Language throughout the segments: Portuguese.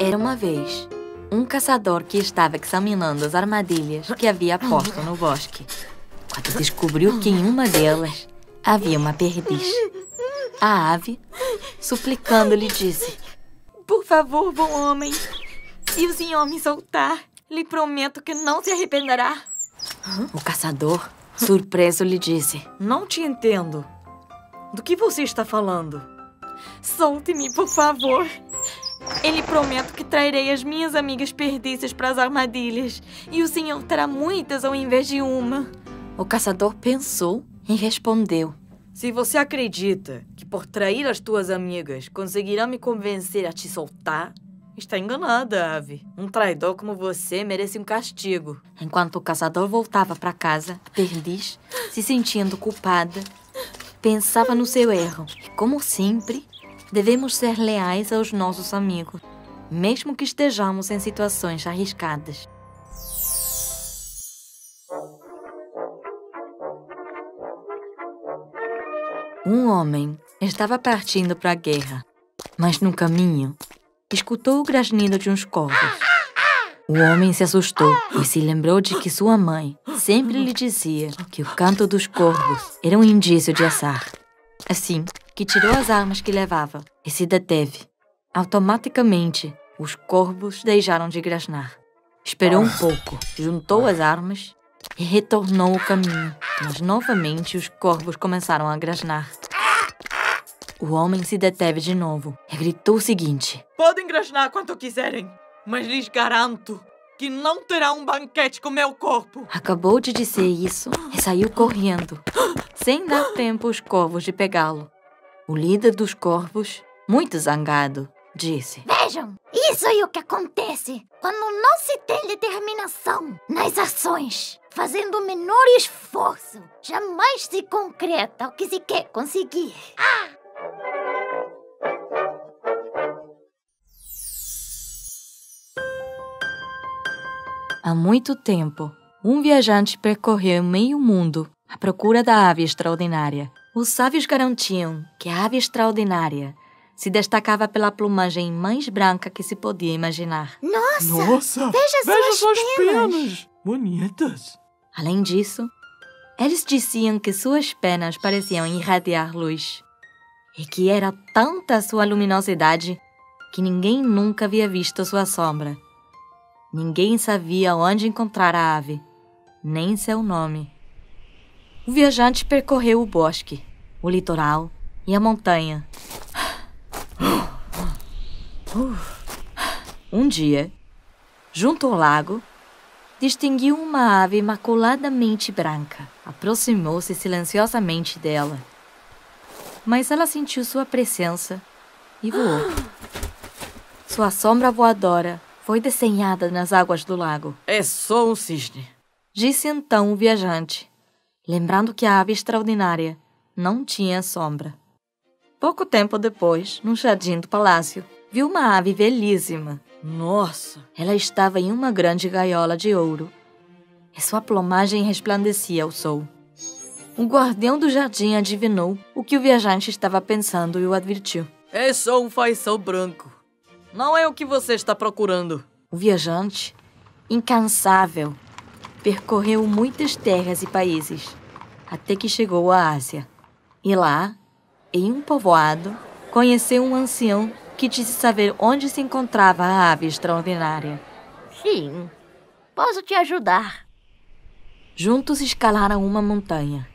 Era uma vez um caçador que estava examinando as armadilhas que havia posto no bosque, quando descobriu que em uma delas havia uma perdiz. A ave, suplicando, lhe disse: "Por favor, bom homem, se o senhor me soltar, lhe prometo que não se arrependerá." O caçador, surpreso, lhe disse: "Não te entendo. Do que você está falando? Solte-me, por favor. Eu lhe prometo que trairei as minhas amigas perdizes para as armadilhas e o senhor terá muitas ao invés de uma." O caçador pensou e respondeu: "Se você acredita que por trair as tuas amigas conseguirá me convencer a te soltar, está enganada, ave. Um traidor como você merece um castigo." Enquanto o caçador voltava para casa, a perdiz, se sentindo culpada, pensava no seu erro. E, como sempre, devemos ser leais aos nossos amigos, mesmo que estejamos em situações arriscadas. Um homem estava partindo para a guerra, mas no caminho escutou o grasnido de uns corvos. O homem se assustou e se lembrou de que sua mãe sempre lhe dizia que o canto dos corvos era um indício de azar. Assim que tirou as armas que levava e se deteve. Automaticamente, os corvos deixaram de grasnar. Esperou um pouco, juntou as armas e retornou ao caminho, mas novamente os corvos começaram a grasnar. O homem se deteve de novo e gritou o seguinte: "Podem grasnar quanto quiserem, mas lhes garanto que não terá um banquete com meu corpo." Acabou de dizer isso e saiu correndo, sem dar tempo aos corvos de pegá-lo. O líder dos corvos, muito zangado, disse: "Vejam, isso é o que acontece quando não se tem determinação nas ações. Fazendo o menor esforço, jamais se concreta o que se quer conseguir." Há muito tempo, um viajante percorreu meio mundo à procura da ave extraordinária. Os sábios garantiam que a ave extraordinária se destacava pela plumagem mais branca que se podia imaginar. Nossa! Veja suas penas! Bonitas! Além disso, eles diziam que suas penas pareciam irradiar luz e que era tanta sua luminosidade que ninguém nunca havia visto sua sombra. Ninguém sabia onde encontrar a ave, nem seu nome. O viajante percorreu o bosque, o litoral e a montanha. Um dia, junto ao lago, distinguiu uma ave imaculadamente branca. Aproximou-se silenciosamente dela, mas ela sentiu sua presença e voou. Sua sombra voadora foi desenhada nas águas do lago. "É só um cisne", disse então o viajante, lembrando que a ave extraordinária não tinha sombra. Pouco tempo depois, no jardim do palácio, viu uma ave belíssima. Nossa! Ela estava em uma grande gaiola de ouro e sua plumagem resplandecia ao sol. O guardião do jardim adivinhou o que o viajante estava pensando e o advertiu. "É só um faição branco. Não é o que você está procurando." O viajante, incansável, percorreu muitas terras e países, até que chegou à Ásia. E lá, em um povoado, conheceu um ancião que disse saber onde se encontrava a ave extraordinária. Sim, posso te ajudar. Juntos escalaram uma montanha.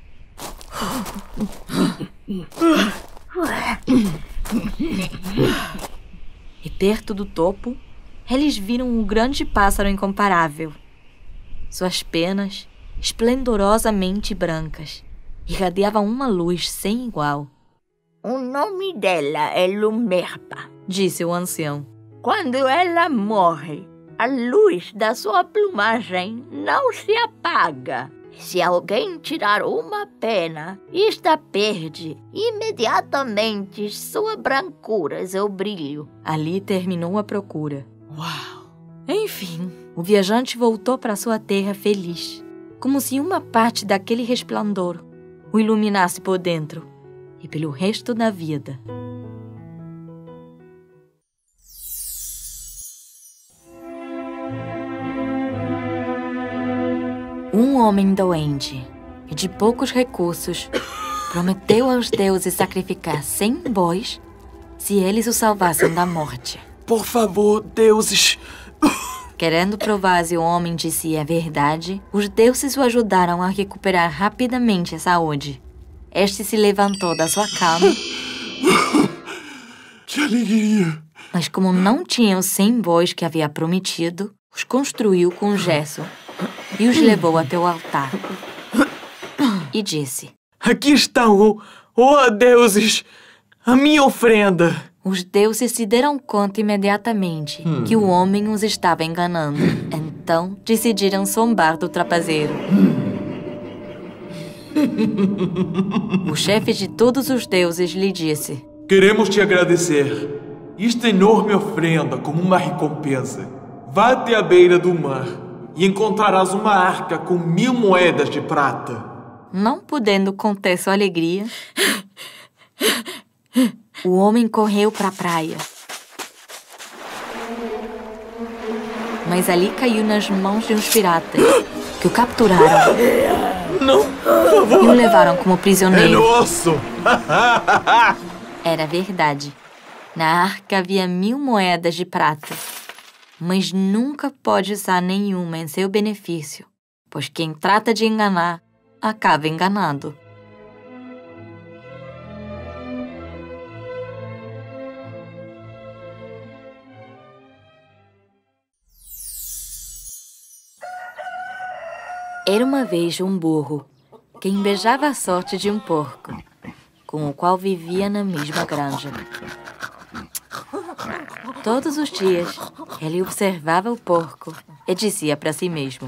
E perto do topo, eles viram um grande pássaro incomparável. Suas penas, esplendorosamente brancas, irradiavam uma luz sem igual. O nome dela é Lumerpa, disse o ancião. Quando ela morre, a luz da sua plumagem não se apaga. Se alguém tirar uma pena, esta perde imediatamente sua brancura e seu brilho. Ali terminou a procura. Uau! Enfim, o viajante voltou para sua terra feliz, como se uma parte daquele resplandor o iluminasse por dentro e pelo resto da vida. Um homem doente e de poucos recursos prometeu aos deuses sacrificar 100 bois se eles o salvassem da morte. Por favor, deuses. Querendo provar se o homem dizia a verdade, os deuses o ajudaram a recuperar rapidamente a saúde. Este se levantou da sua cama. Que alegria! Mas como não tinha os 100 bois que havia prometido, os construiu com gesso e os levou até o altar. E disse: Aqui estão, deuses, a minha ofrenda. Os deuses se deram conta imediatamente que o homem os estava enganando. Então decidiram zombar do trapaceiro. O chefe de todos os deuses lhe disse: Queremos te agradecer. Esta enorme ofrenda como uma recompensa. Vá até a beira do mar e encontrarás uma arca com 1000 moedas de prata. Não podendo conter sua alegria, o homem correu para a praia. Mas ali caiu nas mãos de uns piratas, que o capturaram. Não, por favor. E o levaram como prisioneiro. É nosso! Era verdade. Na arca havia 1000 moedas de prata. Mas nunca pode usar nenhuma em seu benefício, pois quem trata de enganar, acaba enganado. Era uma vez um burro que invejava a sorte de um porco, com o qual vivia na mesma granja. Todos os dias, ele observava o porco e dizia para si mesmo: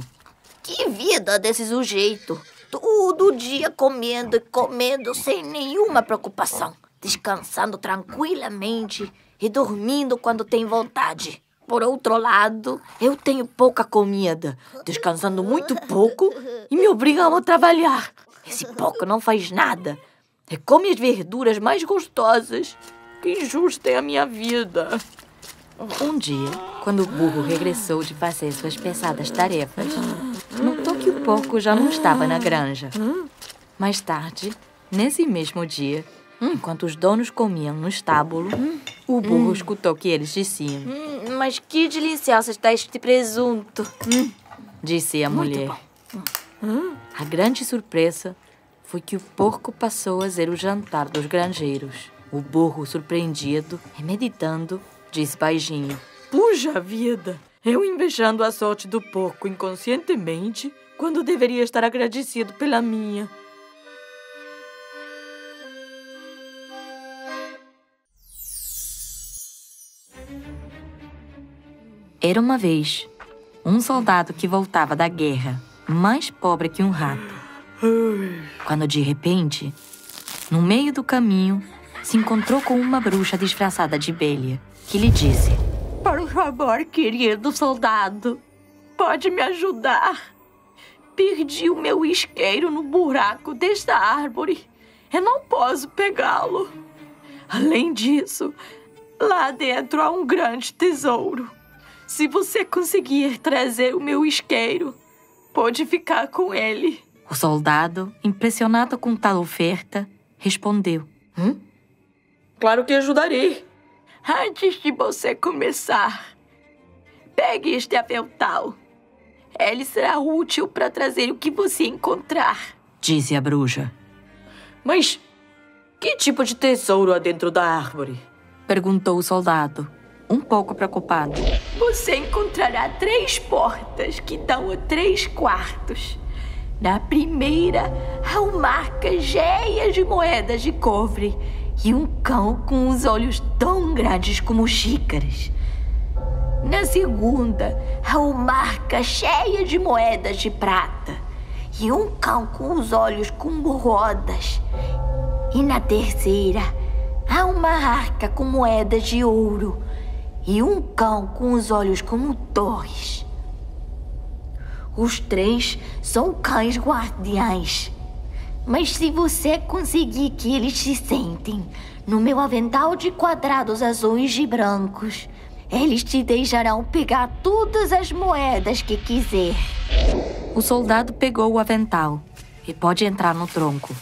Que vida desse sujeito! Todo dia comendo e comendo sem nenhuma preocupação, descansando tranquilamente e dormindo quando tem vontade. Por outro lado, eu tenho pouca comida, descansando muito pouco e me obrigam a trabalhar. Esse porco não faz nada e come as verduras mais gostosas. Que injusta é a minha vida. Um dia, quando o burro regressou de fazer suas pesadas tarefas, notou que o porco já não estava na granja. Mais tarde, nesse mesmo dia, enquanto os donos comiam no estábulo, o burro escutou que eles diziam: Mas que delicioso está este presunto. Disse a mulher. A grande surpresa foi que o porco passou a ser o jantar dos granjeiros. O burro, surpreendido e meditando, disse baixinho: Puxa vida! Eu invejando a sorte do porco inconscientemente, quando deveria estar agradecido pela minha. Era uma vez um soldado que voltava da guerra, mais pobre que um rato. Quando, de repente, no meio do caminho, se encontrou com uma bruxa disfarçada de abelha, que lhe disse: Por favor, querido soldado, pode me ajudar? Perdi o meu isqueiro no buraco desta árvore e não posso pegá-lo. Além disso, lá dentro há um grande tesouro. Se você conseguir trazer o meu isqueiro, pode ficar com ele. O soldado, impressionado com tal oferta, respondeu: Claro que ajudarei. Antes de você começar, pegue este avental. Ele será útil para trazer o que você encontrar. Disse a bruxa. Mas que tipo de tesouro há dentro da árvore? Perguntou o soldado, um pouco preocupado. Você encontrará 3 portas que dão a 3 quartos. Na primeira, há uma arca cheia de moedas de cobre e um cão com os olhos tão grandes como xícaras. Na segunda, há uma arca cheia de moedas de prata e um cão com os olhos como rodas. E na terceira, há uma arca com moedas de ouro e um cão com os olhos como torres. Os 3 são cães guardiães. Mas se você conseguir que eles se sentem no meu avental de quadrados azuis e brancos, eles te deixarão pegar todas as moedas que quiser. O soldado pegou o avental e pôde entrar no tronco.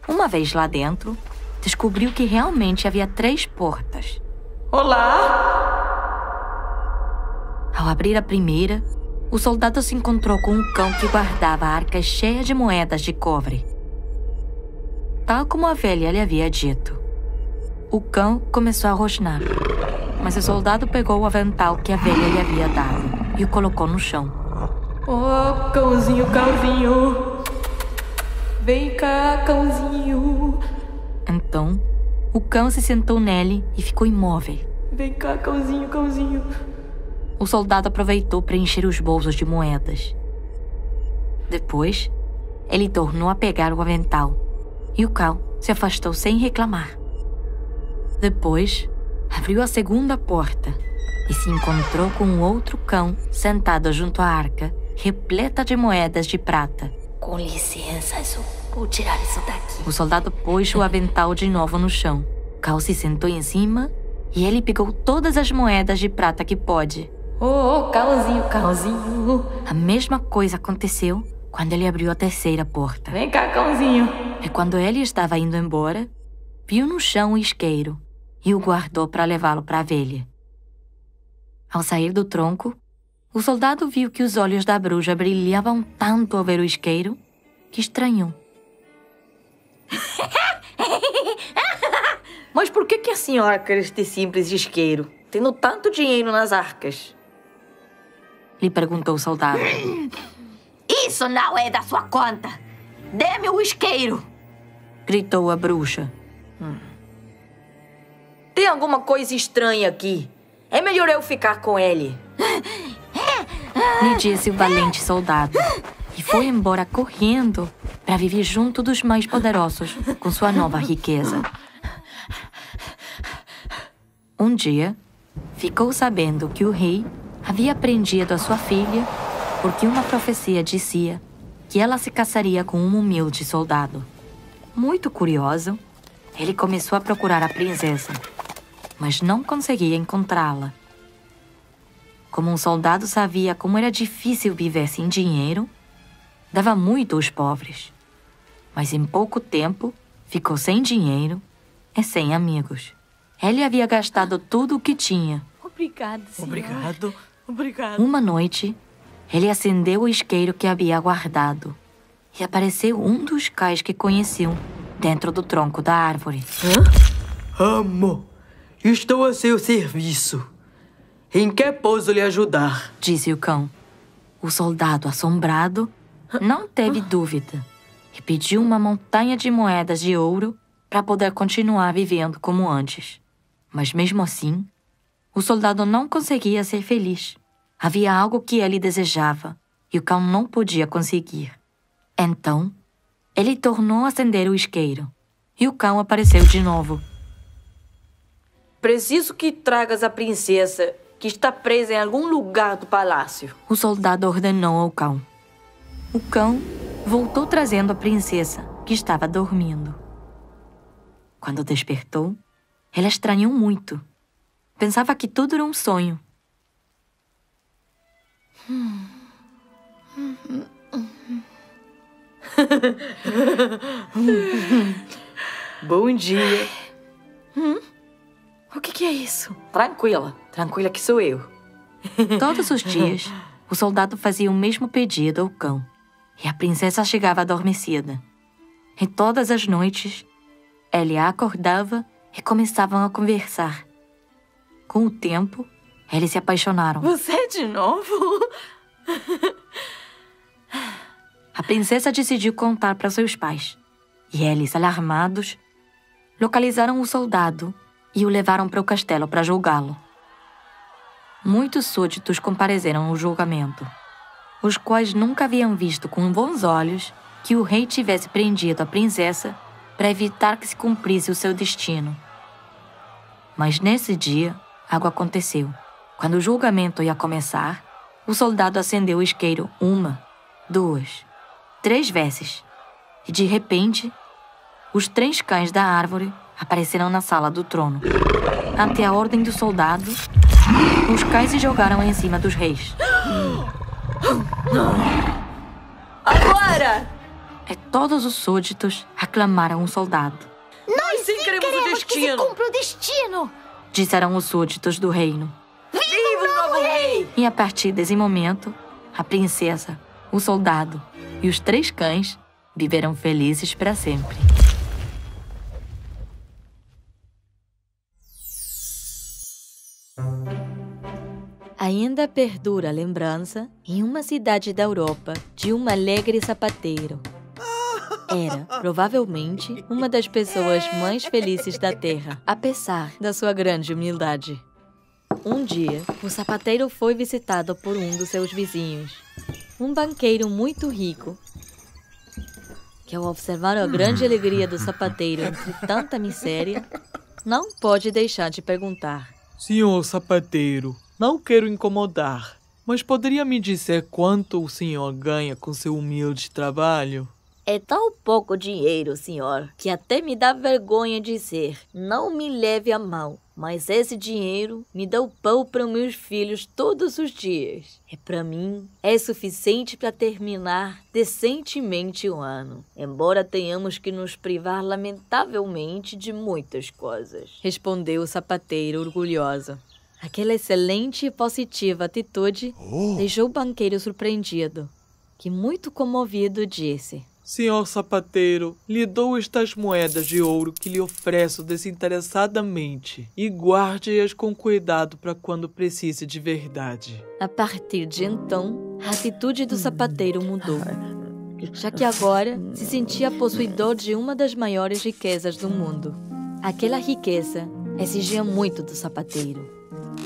Uma vez lá dentro, descobriu que realmente havia 3 portas. Olá! Ao abrir a primeira, o soldado se encontrou com um cão que guardava arcas cheias de moedas de cobre. Tal como a velha lhe havia dito. O cão começou a rosnar, mas o soldado pegou o avental que a velha lhe havia dado e o colocou no chão. Oh, cãozinho, cãozinho! Vem cá, cãozinho! Então, o cão se sentou nele e ficou imóvel. Vem cá, cãozinho, cãozinho! O soldado aproveitou para encher os bolsos de moedas. Depois, ele tornou a pegar o avental e o cão se afastou sem reclamar. Depois, abriu a segunda porta e se encontrou com um outro cão sentado junto à arca, repleta de moedas de prata. Com licença, Azul. Vou tirar isso daqui. O soldado pôs o avental de novo no chão. O cão se sentou em cima e ele pegou todas as moedas de prata que pôde. Oh, cãozinho, cãozinho! A mesma coisa aconteceu quando ele abriu a terceira porta. Vem cá, cãozinho! E quando ele estava indo embora, viu no chão o isqueiro e o guardou para levá-lo para a velha. Ao sair do tronco, o soldado viu que os olhos da bruxa brilhavam tanto ao ver o isqueiro que estranhou. Mas por que a senhora quer este simples isqueiro, tendo tanto dinheiro nas arcas? Lhe perguntou o soldado. Isso não é da sua conta. Dê-me o isqueiro. Gritou a bruxa. Tem alguma coisa estranha aqui. É melhor eu ficar com ele. Lhe disse o valente soldado. E foi embora correndo para viver junto dos mais poderosos com sua nova riqueza. Um dia, ficou sabendo que o rei havia prendido a sua filha porque uma profecia dizia que ela se casaria com um humilde soldado. Muito curioso, ele começou a procurar a princesa, mas não conseguia encontrá-la. Como um soldado sabia como era difícil viver sem dinheiro, dava muito aos pobres. Mas em pouco tempo, ficou sem dinheiro e sem amigos. Ele havia gastado tudo o que tinha. Obrigada, senhora. Obrigado. Uma noite, ele acendeu o isqueiro que havia guardado e apareceu um dos cães que conheciam dentro do tronco da árvore. Amo, estou a seu serviço. Em que posso lhe ajudar? Disse o cão. O soldado, assombrado, não teve dúvida e pediu uma montanha de moedas de ouro para poder continuar vivendo como antes. Mas mesmo assim, o soldado não conseguia ser feliz. Havia algo que ele desejava e o cão não podia conseguir. Então, ele tornou a acender o isqueiro e o cão apareceu de novo. Preciso que tragas a princesa que está presa em algum lugar do palácio. O soldado ordenou ao cão. O cão voltou trazendo a princesa, que estava dormindo. Quando despertou, ela estranhou muito. Pensava que tudo era um sonho. Bom dia. O que é isso? Tranquila que sou eu. Todos os dias, o soldado fazia o mesmo pedido ao cão. E a princesa chegava adormecida. E todas as noites, ele a acordava e começavam a conversar. Com o tempo, eles se apaixonaram. Você de novo? A princesa decidiu contar para seus pais. E eles, alarmados, localizaram o soldado e o levaram para o castelo para julgá-lo. Muitos súditos compareceram ao julgamento, os quais nunca haviam visto com bons olhos que o rei tivesse prendido a princesa para evitar que se cumprisse o seu destino. Mas nesse dia, algo aconteceu. Quando o julgamento ia começar, o soldado acendeu o isqueiro 1, 2, 3 vezes. E de repente, os 3 cães da árvore apareceram na sala do trono. Ante a ordem do soldado, os cães se jogaram em cima dos reis. Agora! E todos os súditos aclamaram o soldado. Nós sim queremos o que se destino. cumpra o destino. Disseram os súditos do reino. Viva o novo rei! E a partir desse momento, a princesa, o soldado e os 3 cães viveram felizes para sempre. Ainda perdura a lembrança, em uma cidade da Europa, de um alegre sapateiro. Era, provavelmente, uma das pessoas mais felizes da Terra, apesar da sua grande humildade. Um dia, o sapateiro foi visitado por um dos seus vizinhos, um banqueiro muito rico, que ao observar a grande alegria do sapateiro entre tanta miséria, não pode deixar de perguntar. Senhor sapateiro, não quero incomodar, mas poderia me dizer quanto o senhor ganha com seu humilde trabalho? É tão pouco dinheiro, senhor, que até me dá vergonha dizer. Não me leve a mal, mas esse dinheiro me dá o pão para meus filhos todos os dias. E para mim é suficiente para terminar decentemente o ano, embora tenhamos que nos privar lamentavelmente de muitas coisas. Respondeu o sapateiro orgulhoso. Aquela excelente e positiva atitude deixou o banqueiro surpreendido, que muito comovido disse: Senhor sapateiro, lhe dou estas moedas de ouro que lhe ofereço desinteressadamente e guarde-as com cuidado para quando precise de verdade. A partir de então, a atitude do sapateiro mudou, já que agora se sentia possuidor de uma das maiores riquezas do mundo. Aquela riqueza exigia muito do sapateiro,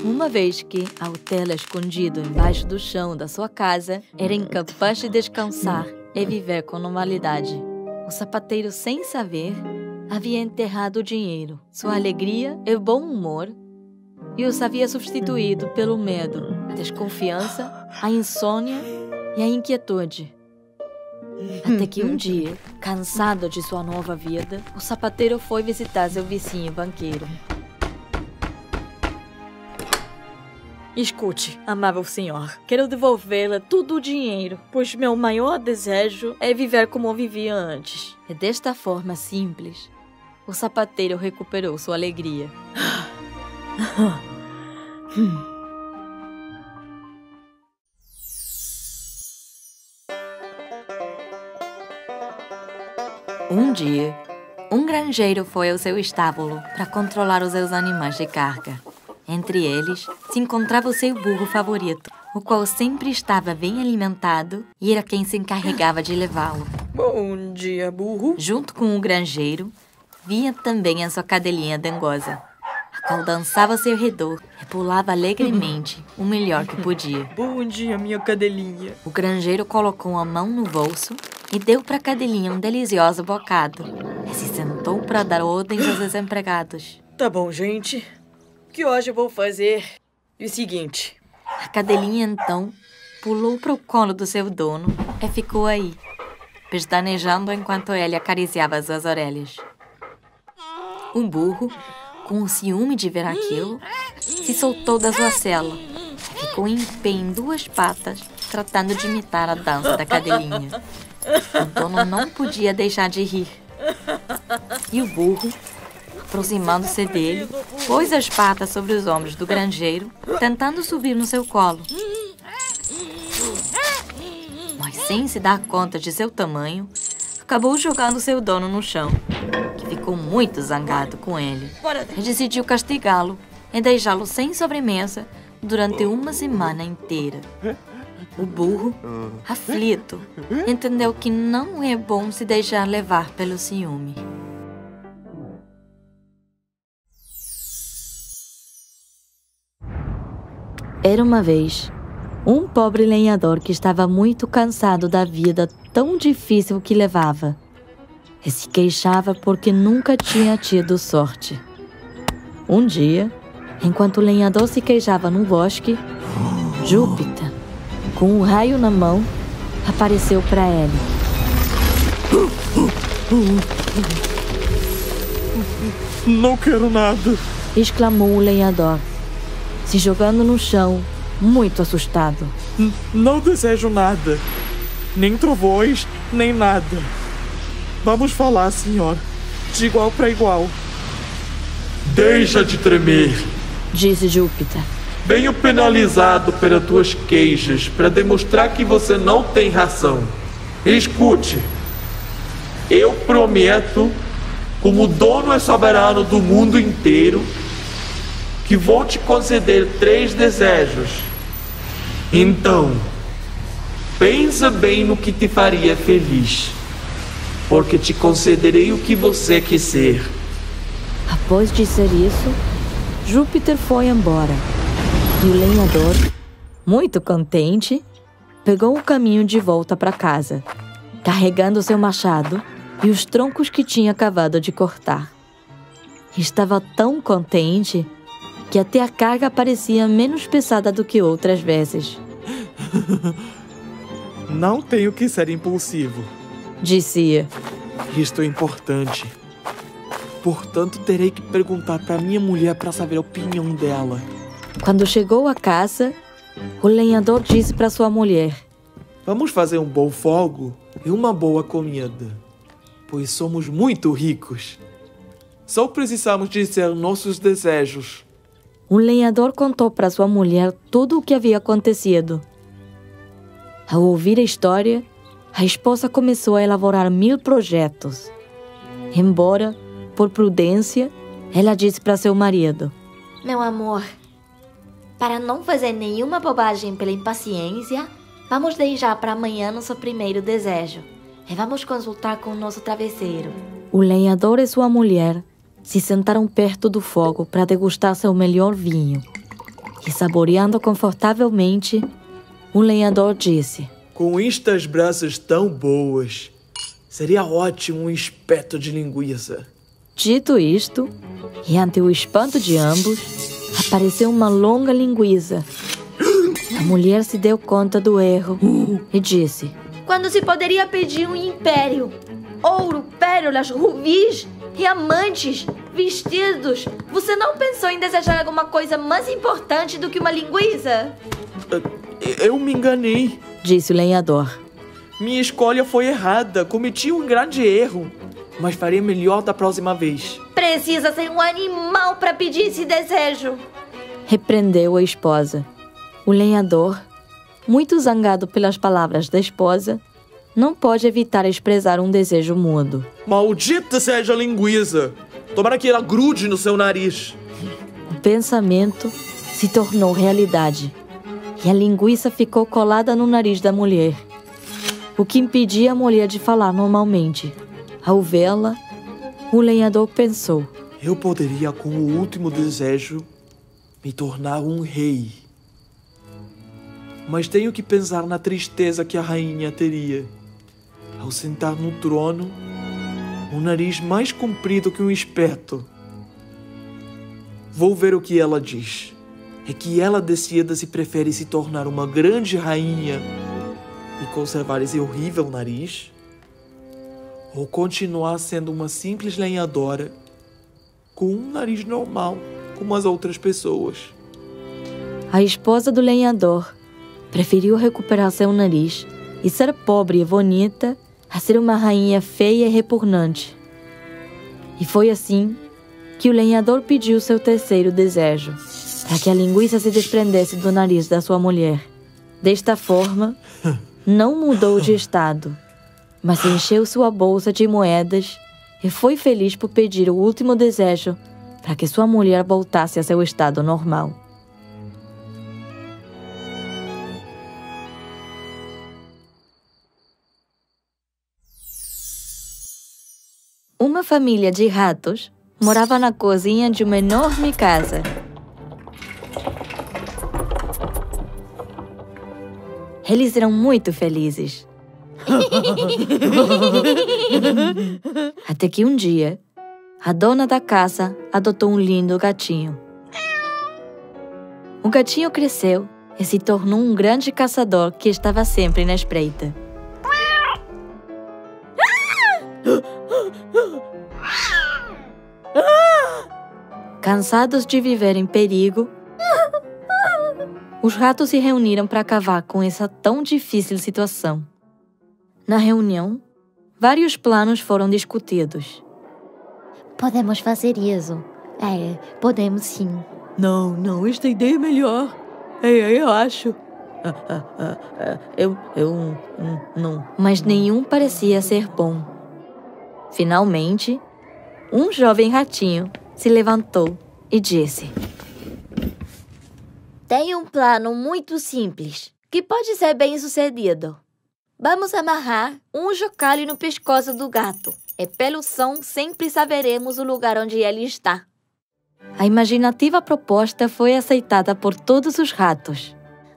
uma vez que, ao tê-la escondido embaixo do chão da sua casa, era incapaz de descansar e viver com normalidade. O sapateiro, sem saber, havia enterrado o dinheiro, sua alegria e bom humor, e os havia substituído pelo medo, a desconfiança, a insônia e a inquietude. Até que um dia, cansado de sua nova vida, o sapateiro foi visitar seu vizinho banqueiro. Escute, amável senhor, quero devolvê-la todo o dinheiro, pois meu maior desejo é viver como eu vivia antes. E desta forma simples, o sapateiro recuperou sua alegria. Um dia, um granjeiro foi ao seu estábulo para controlar os seus animais de carga. Entre eles, se encontrava o seu burro favorito, o qual sempre estava bem alimentado e era quem se encarregava de levá-lo. Bom dia, burro. Junto com o granjeiro, vinha também a sua cadelinha dengosa, a qual dançava ao seu redor e pulava alegremente, o melhor que podia. Bom dia, minha cadelinha. O granjeiro colocou a mão no bolso e deu para a cadelinha um delicioso bocado e se sentou para dar ordens aos seus empregados. Tá bom, gente. O que hoje eu vou fazer é o seguinte. A cadelinha, então, pulou para o colo do seu dono e ficou aí, pestanejando enquanto ele acariciava suas orelhas. O burro, com o ciúme de ver aquilo, se soltou da sua cela e ficou em pé em 2 patas, tratando de imitar a dança da cadelinha. O dono não podia deixar de rir. E o burro, aproximando-se dele, pôs as patas sobre os ombros do granjeiro, tentando subir no seu colo. Mas sem se dar conta de seu tamanho, acabou jogando seu dono no chão, que ficou muito zangado com ele e decidiu castigá-lo e deixá-lo sem sobremesa durante uma semana inteira. O burro, aflito, entendeu que não é bom se deixar levar pelo ciúme. Era uma vez um pobre lenhador que estava muito cansado da vida tão difícil que levava e se queixava porque nunca tinha tido sorte. Um dia, enquanto o lenhador se queixava no bosque, Júpiter, com um raio na mão, apareceu para ele. Não quero nada, Exclamou o lenhador, se jogando no chão muito assustado. Não desejo nada. Nem trovões, nem nada. Vamos falar, senhor. De igual para igual. Deixa de tremer. Disse Júpiter. Venho penalizado pelas tuas queixas para demonstrar que você não tem razão. Escute. Eu prometo, como dono e soberano do mundo inteiro, que vou te conceder 3 desejos. Então, pensa bem no que te faria feliz, porque te concederei o que você quiser. Após dizer isso, Júpiter foi embora. E o lenhador, muito contente, pegou o caminho de volta para casa, carregando seu machado e os troncos que tinha acabado de cortar. Estava tão contente que até a carga parecia menos pesada do que outras vezes. Não tenho que ser impulsivo, Dizia. Isto é importante. Portanto, terei que perguntar para minha mulher para saber a opinião dela. Quando chegou a casa, o lenhador disse para sua mulher: Vamos fazer um bom fogo e uma boa comida, pois somos muito ricos. Só precisamos dizer nossos desejos. O lenhador contou para sua mulher tudo o que havia acontecido. Ao ouvir a história, a esposa começou a elaborar 1000 projetos. Embora, por prudência, ela disse para seu marido: Meu amor, para não fazer nenhuma bobagem pela impaciência, vamos deixar para amanhã nosso primeiro desejo. E vamos consultar com o nosso travesseiro. O lenhador e sua mulher se sentaram perto do fogo para degustar seu melhor vinho. E saboreando confortavelmente, o lenhador disse: Com estas brasas tão boas, seria ótimo um espeto de linguiça. Dito isto, e ante o espanto de ambos, apareceu uma longa linguiça. A mulher se deu conta do erro e disse: Quando se poderia pedir um império? Ouro, pérolas, rubis, diamantes, vestidos. Você não pensou em desejar alguma coisa mais importante do que uma linguiça? Eu me enganei. Disse o lenhador. Minha escolha foi errada. Cometi um grande erro. Mas farei melhor da próxima vez. Precisa ser um animal para pedir esse desejo. Repreendeu a esposa. O lenhador, muito zangado pelas palavras da esposa, não pode evitar expressar um desejo mudo. Maldita seja a linguiça! Tomara que ela grude no seu nariz. O pensamento se tornou realidade e a linguiça ficou colada no nariz da mulher, o que impedia a mulher de falar normalmente. Ao vê-la, o lenhador pensou: Eu poderia, com o último desejo, me tornar um rei. Mas tenho que pensar na tristeza que a rainha teria ao sentar no trono, um nariz mais comprido que um espeto. Vou ver o que ela diz. É que ela decida se prefere se tornar uma grande rainha e conservar esse horrível nariz, ou continuar sendo uma simples lenhadora com um nariz normal, como as outras pessoas. A esposa do lenhador preferiu recuperar seu nariz e ser pobre e bonita a ser uma rainha feia e repugnante. E foi assim que o lenhador pediu seu terceiro desejo, para que a linguiça se desprendesse do nariz da sua mulher. Desta forma, não mudou de estado, mas encheu sua bolsa de moedas e foi feliz por pedir o último desejo para que sua mulher voltasse a seu estado normal. Uma família de ratos morava na cozinha de uma enorme casa. Eles eram muito felizes. Até que um dia, a dona da casa adotou um lindo gatinho. O gatinho cresceu e se tornou um grande caçador que estava sempre na espreita. Cansados de viver em perigo, Os ratos se reuniram para acabar com essa tão difícil situação. Na reunião, vários planos foram discutidos. Podemos fazer isso. Podemos sim. Não, esta ideia é melhor. Eu acho. Eu não. Mas nenhum parecia ser bom. Finalmente, um jovem ratinho se levantou e disse: Tenho um plano muito simples, que pode ser bem sucedido. Vamos amarrar um chocalho no pescoço do gato. E pelo som sempre saberemos o lugar onde ele está. A imaginativa proposta foi aceitada por todos os ratos.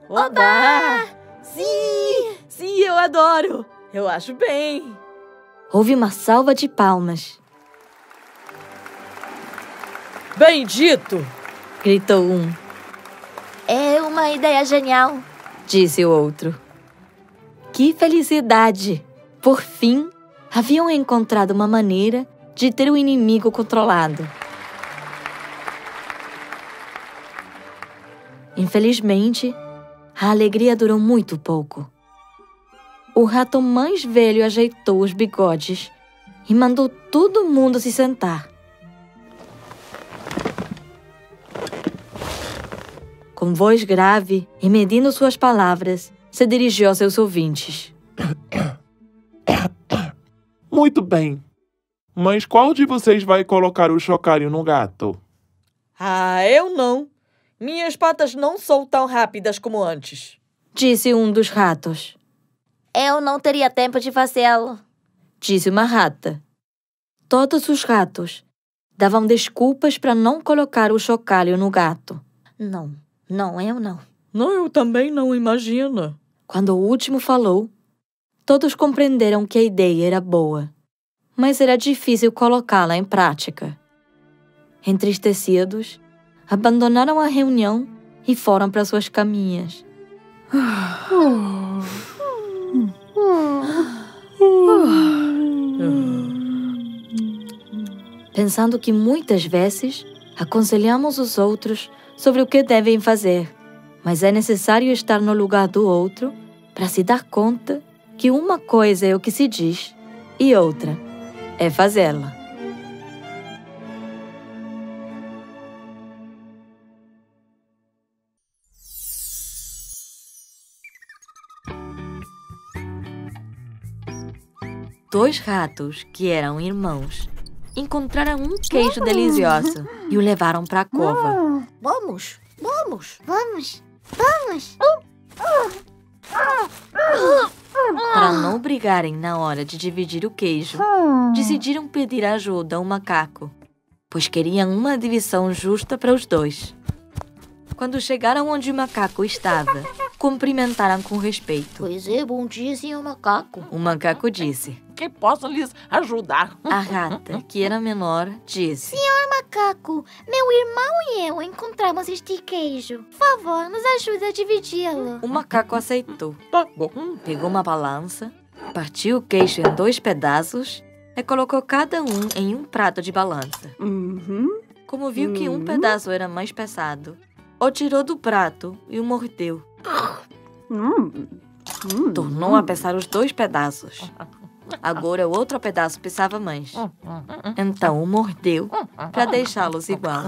Oba! Sim, eu adoro. Eu acho bem. Houve uma salva de palmas. Bendito! Gritou um. É uma ideia genial. Disse o outro. Que felicidade! Por fim, haviam encontrado uma maneira de ter o inimigo controlado. Infelizmente, a alegria durou muito pouco. O rato mais velho ajeitou os bigodes e mandou todo mundo se sentar. Com voz grave e medindo suas palavras, se dirigiu aos seus ouvintes. Muito bem. Mas qual de vocês vai colocar o chocalho no gato? Eu não. Minhas patas não são tão rápidas como antes. Disse um dos ratos. Eu não teria tempo de fazê-lo. Disse uma rata. Todos os ratos davam desculpas para não colocar o chocalho no gato. Não, eu não. Não, eu também não, imagina. Quando o último falou, todos compreenderam que a ideia era boa, mas era difícil colocá-la em prática. Entristecidos, abandonaram a reunião e foram para suas caminhas. Pensando que muitas vezes aconselhamos os outros sobre o que devem fazer, mas é necessário estar no lugar do outro para se dar conta que uma coisa é o que se diz e outra é fazê-la. Dois ratos, que eram irmãos, encontraram um queijo delicioso e o levaram para a cova. Vamos. Para não brigarem na hora de dividir o queijo, decidiram pedir ajuda ao macaco, pois queriam uma divisão justa para os dois. Quando chegaram onde o macaco estava, cumprimentaram com respeito. Pois é, bom dia, senhor macaco. O macaco disse. Que posso lhes ajudar? A rata, que era menor, disse. Senhor macaco, meu irmão e eu encontramos este queijo. Por favor, nos ajude a dividi-lo. O macaco aceitou. Tá bom. Pegou uma balança, partiu o queijo em 2 pedaços e colocou cada um em um prato de balança. Como viu que um pedaço era mais pesado, o tirou do prato e o mordeu. Tornou a pesar os 2 pedaços. Agora o outro pedaço pesava mais. Então o mordeu para deixá-los igual.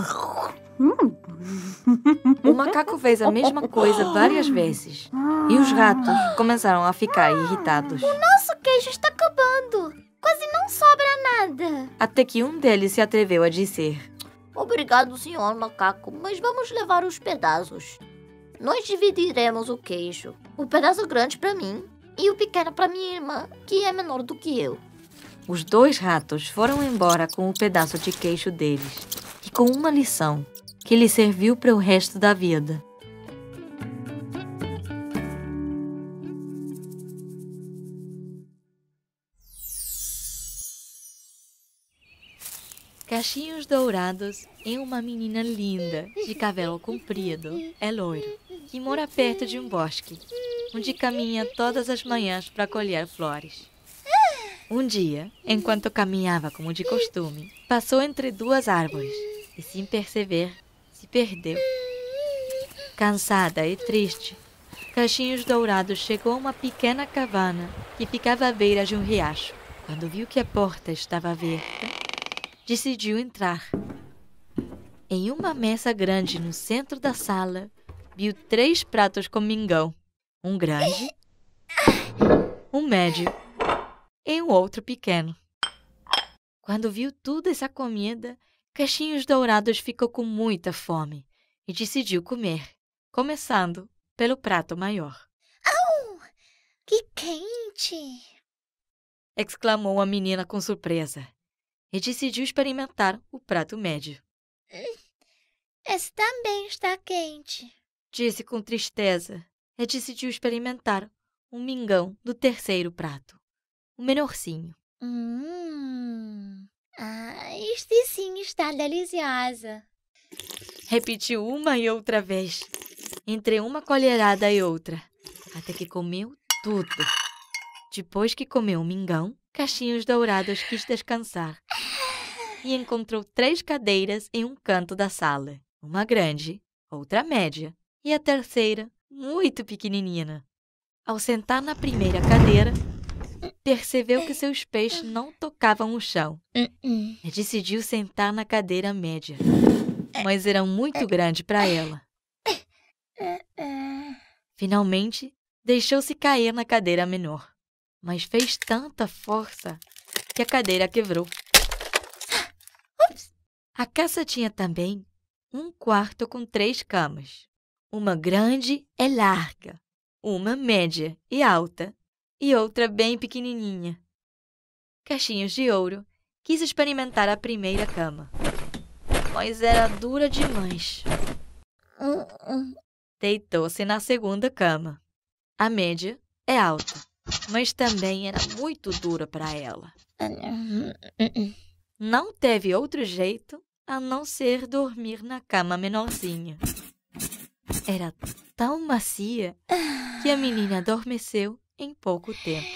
O macaco fez a mesma coisa várias vezes e os ratos começaram a ficar irritados. Nosso queijo está acabando. Quase não sobra nada. Até que um deles se atreveu a dizer. Obrigado, senhor macaco, mas vamos levar os pedaços. Nós dividiremos o queijo. O pedaço grande para mim e o pequeno para minha irmã, que é menor do que eu. Os 2 ratos foram embora com o pedaço de queijo deles e com uma lição que lhes serviu para o resto da vida. Cachinhos Dourados é uma menina linda, de cabelo comprido, é loiro, que mora perto de um bosque, onde caminha todas as manhãs para colher flores. Um dia, enquanto caminhava como de costume, passou entre 2 árvores e, sem perceber, se perdeu. Cansada e triste, Caixinhos Dourados chegou a uma pequena cabana que ficava à beira de um riacho. Quando viu que a porta estava aberta, decidiu entrar. Em uma mesa grande no centro da sala, viu 3 pratos com mingau. Um grande, um médio e um outro pequeno. Quando viu toda essa comida, Caixinhos Dourados ficou com muita fome e decidiu comer, começando pelo prato maior. Au! Que quente! Exclamou a menina com surpresa e decidiu experimentar o prato médio. Esse também está quente. Disse com tristeza e decidiu experimentar um mingau do terceiro prato, o menorzinho. Este sim está deliciosa. Repetiu uma e outra vez, entre uma colherada e outra, até que comeu tudo. Depois que comeu o mingau, Caixinhos Dourados quis descansar e encontrou 3 cadeiras em um canto da sala. Uma grande, outra média e a terceira muito pequenina. Ao sentar na primeira cadeira, percebeu que seus pés não tocavam o chão e decidiu sentar na cadeira média, mas era muito grande para ela. Finalmente, deixou-se cair na cadeira menor, mas fez tanta força que a cadeira quebrou. A casa tinha também um quarto com 3 camas, uma grande e larga, uma média e alta e outra bem pequenininha. Caixinhos de Ouro quis experimentar a primeira cama, mas era dura demais. Deitou-se na segunda cama. A média é alta, mas também era muito dura para ela. Não teve outro jeito a não ser dormir na cama menorzinha. Era tão macia que a menina adormeceu em pouco tempo.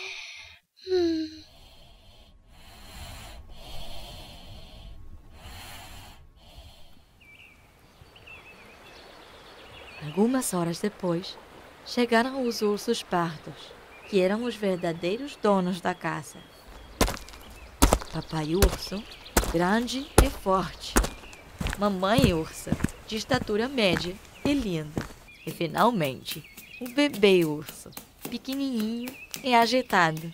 Algumas horas depois, chegaram os ursos pardos, que eram os verdadeiros donos da casa. Papai Urso, grande e forte. Mamãe Ursa, de estatura média e linda. E, finalmente, o bebê urso, pequenininho e agitado.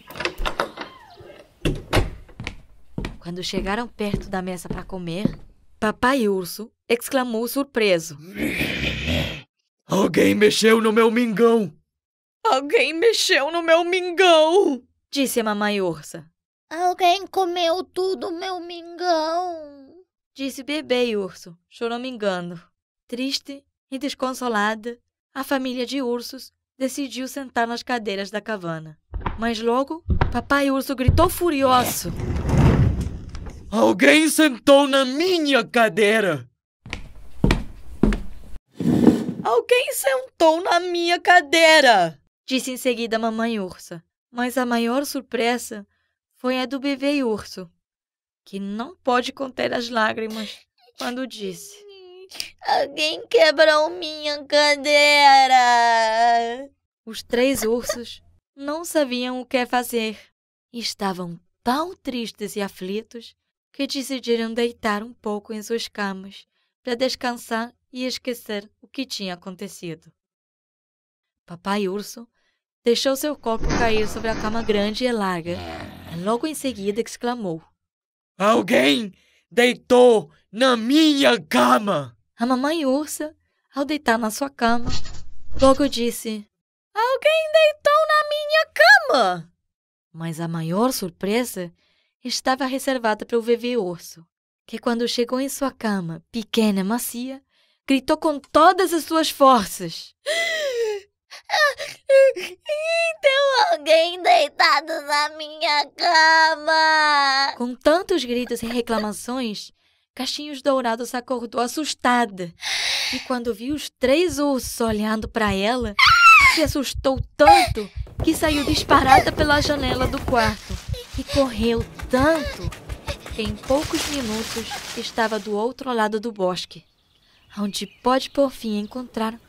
Quando chegaram perto da mesa para comer, Papai Urso exclamou surpreso. Alguém mexeu no meu mingau! Alguém mexeu no meu mingau! Disse a Mamãe Ursa. Alguém comeu tudo meu mingau! Disse o bebê urso, choramingando. Triste e desconsolada, a família de ursos decidiu sentar nas cadeiras da cabana. Mas logo, Papai Urso gritou furioso. Alguém sentou na minha cadeira! Alguém sentou na minha cadeira! Disse em seguida a Mamãe Ursa. Mas a maior surpresa foi a do bebê urso, que não pôde conter as lágrimas quando disse: Alguém quebrou minha cadeira! Os 3 ursos não sabiam o que fazer. Estavam tão tristes e aflitos que decidiram deitar um pouco em suas camas para descansar e esquecer o que tinha acontecido. Papai Urso deixou seu corpo cair sobre a cama grande e larga e logo em seguida exclamou: Alguém deitou na minha cama! A Mamãe Ursa, ao deitar na sua cama, logo disse: Alguém deitou na minha cama! Mas a maior surpresa estava reservada para o bebê urso, que quando chegou em sua cama, pequena e macia, gritou com todas as suas forças: Tem alguém deitado na minha cama! Com tantos gritos e reclamações, Caixinhos Dourados acordou assustada. E quando viu os 3 ursos olhando para ela, se assustou tanto que saiu disparada pela janela do quarto e correu tanto que em poucos minutos estava do outro lado do bosque, onde pôde por fim encontrar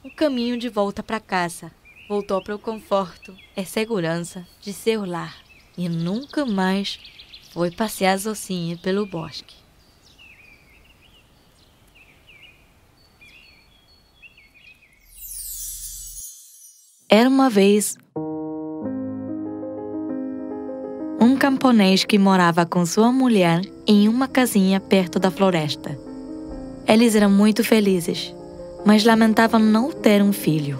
o caminho de volta para casa. Voltou para o conforto e segurança de seu lar e nunca mais foi passear sozinha pelo bosque. Era uma vez um camponês que morava com sua mulher em uma casinha perto da floresta. Eles eram muito felizes, mas lamentavam não ter um filho.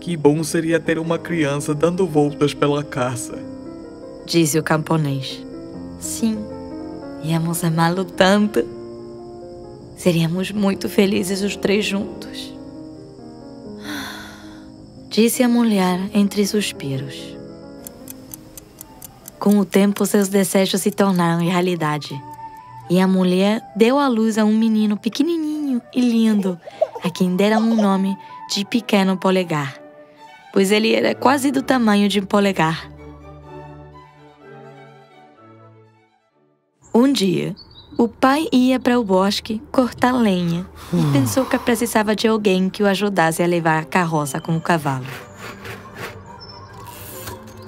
Que bom seria ter uma criança dando voltas pela casa. Disse o camponês. Sim, íamos amá-lo tanto. Seríamos muito felizes os três juntos. Disse a mulher entre suspiros. Com o tempo, seus desejos se tornaram realidade. E a mulher deu à luz a um menino pequenininho e lindo, a quem deram o nome de Pequeno Polegar, pois ele era quase do tamanho de um polegar. Um dia, o pai ia para o bosque cortar lenha e pensou que precisava de alguém que o ajudasse a levar a carroça com o cavalo.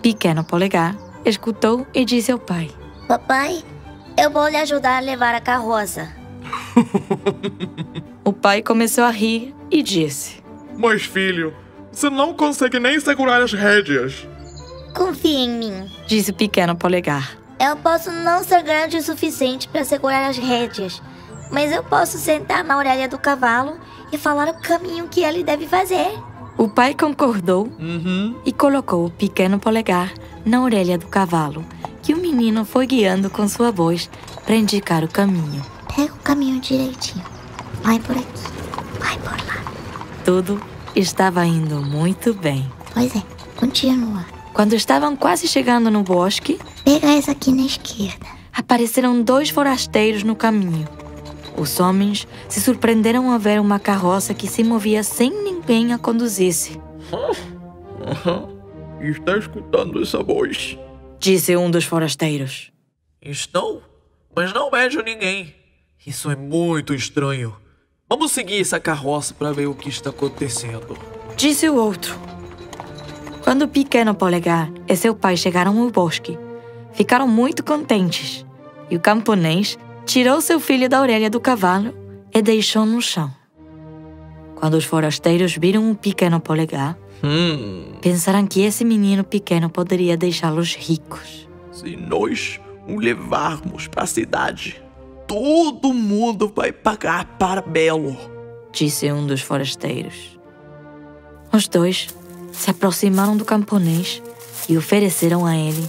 Pequeno Polegar escutou e disse ao pai: Papai, eu vou lhe ajudar a levar a carroça. O pai começou a rir e disse: Mas filho, você não consegue nem segurar as rédeas. Confie em mim. Disse o Pequeno Polegar. Eu posso não ser grande o suficiente para segurar as rédeas, mas eu posso sentar na orelha do cavalo e falar o caminho que ele deve fazer. O pai concordou e colocou o Pequeno Polegar na orelha do cavalo, que o menino foi guiando com sua voz para indicar o caminho. Pega o caminho direitinho. Vai por aqui, vai por lá. Tudo estava indo muito bem. Pois é, continua. Quando estavam quase chegando no bosque, Pega essa aqui na esquerda. apareceram 2 forasteiros no caminho. Os homens se surpreenderam ao ver uma carroça que se movia sem ninguém a conduzisse. Está escutando essa voz? Disse um dos forasteiros. Estou, mas não vejo ninguém. Isso é muito estranho. Vamos seguir essa carroça para ver o que está acontecendo. Disse o outro. Quando o Pequeno Polegar e seu pai chegaram ao bosque, ficaram muito contentes. E o camponês tirou seu filho da orelha do cavalo e deixou no chão. Quando os forasteiros viram o Pequeno Polegar, pensaram que esse menino pequeno poderia deixá-los ricos. Se nós o levarmos para a cidade, todo mundo vai pagar para Belo. Disse um dos forasteiros. Os 2 se aproximaram do camponês e ofereceram a ele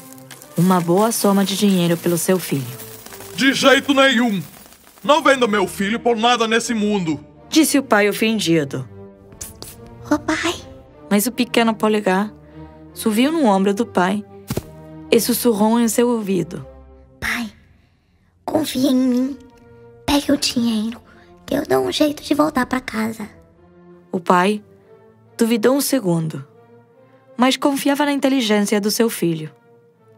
uma boa soma de dinheiro pelo seu filho. De jeito nenhum! Não venda meu filho por nada nesse mundo! Disse o pai ofendido. Ô pai, Mas o Pequeno Polegar subiu no ombro do pai e sussurrou em seu ouvido. pai, confia em mim. Pegue o dinheiro, que eu dou um jeito de voltar para casa. O pai duvidou um segundo, mas confiava na inteligência do seu filho.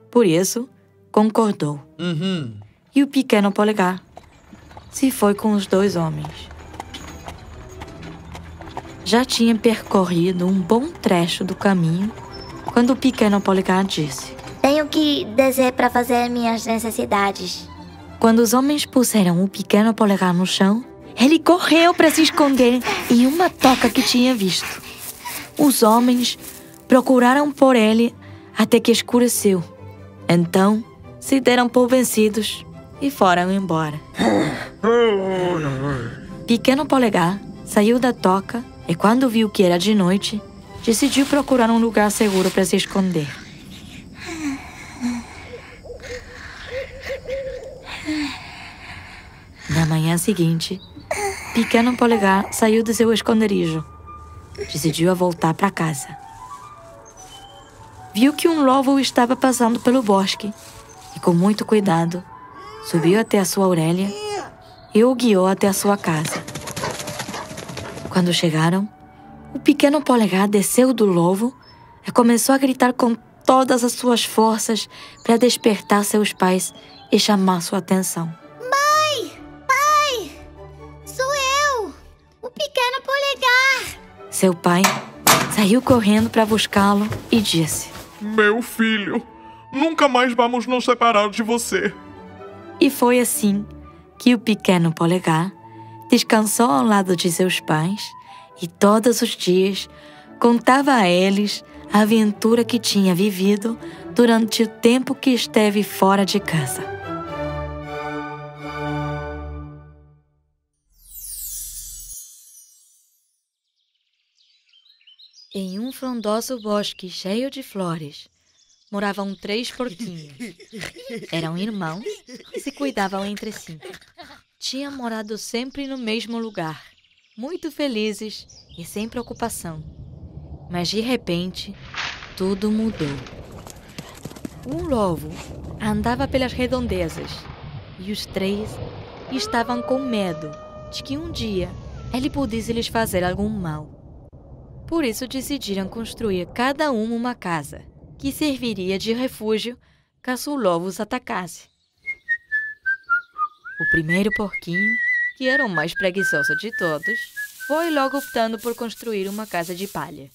Por isso, concordou. E o Pequeno Polegar se foi com os 2 homens. Já tinha percorrido um bom trecho do caminho quando o Pequeno Polegar disse: Tenho que descer para fazer minhas necessidades. Quando os homens puseram o Pequeno Polegar no chão, ele correu para se esconder em uma toca que tinha visto. Os homens procuraram por ele até que escureceu. Então, se deram por vencidos e foram embora. Pequeno Polegar saiu da toca e, quando viu que era de noite, decidiu procurar um lugar seguro para se esconder. Na manhã seguinte, Pequeno Polegar saiu de seu esconderijo. Decidiu voltar para casa. Viu que um lobo estava passando pelo bosque e, com muito cuidado, subiu até a sua orelha e o guiou até a sua casa. Quando chegaram, o Pequeno Polegar desceu do lobo e começou a gritar com todas as suas forças para despertar seus pais e chamar sua atenção. Pai! Sou eu! O Pequeno Polegar! Seu pai saiu correndo para buscá-lo e disse: Meu filho, nunca mais vamos nos separar de você. E foi assim que o pequeno Polegar descansou ao lado de seus pais e todos os dias contava a eles a aventura que tinha vivido durante o tempo que esteve fora de casa. Em um frondoso bosque cheio de flores, moravam 3 porquinhos. Eram irmãos e se cuidavam entre si. Tinham morado sempre no mesmo lugar, muito felizes e sem preocupação. Mas de repente, tudo mudou. Um lobo andava pelas redondezas e os 3 estavam com medo de que um dia ele pudesse lhes fazer algum mal. Por isso decidiram construir cada um uma casa que serviria de refúgio caso o lobo os atacasse. O primeiro porquinho, que era o mais preguiçoso de todos, foi logo optando por construir uma casa de palha,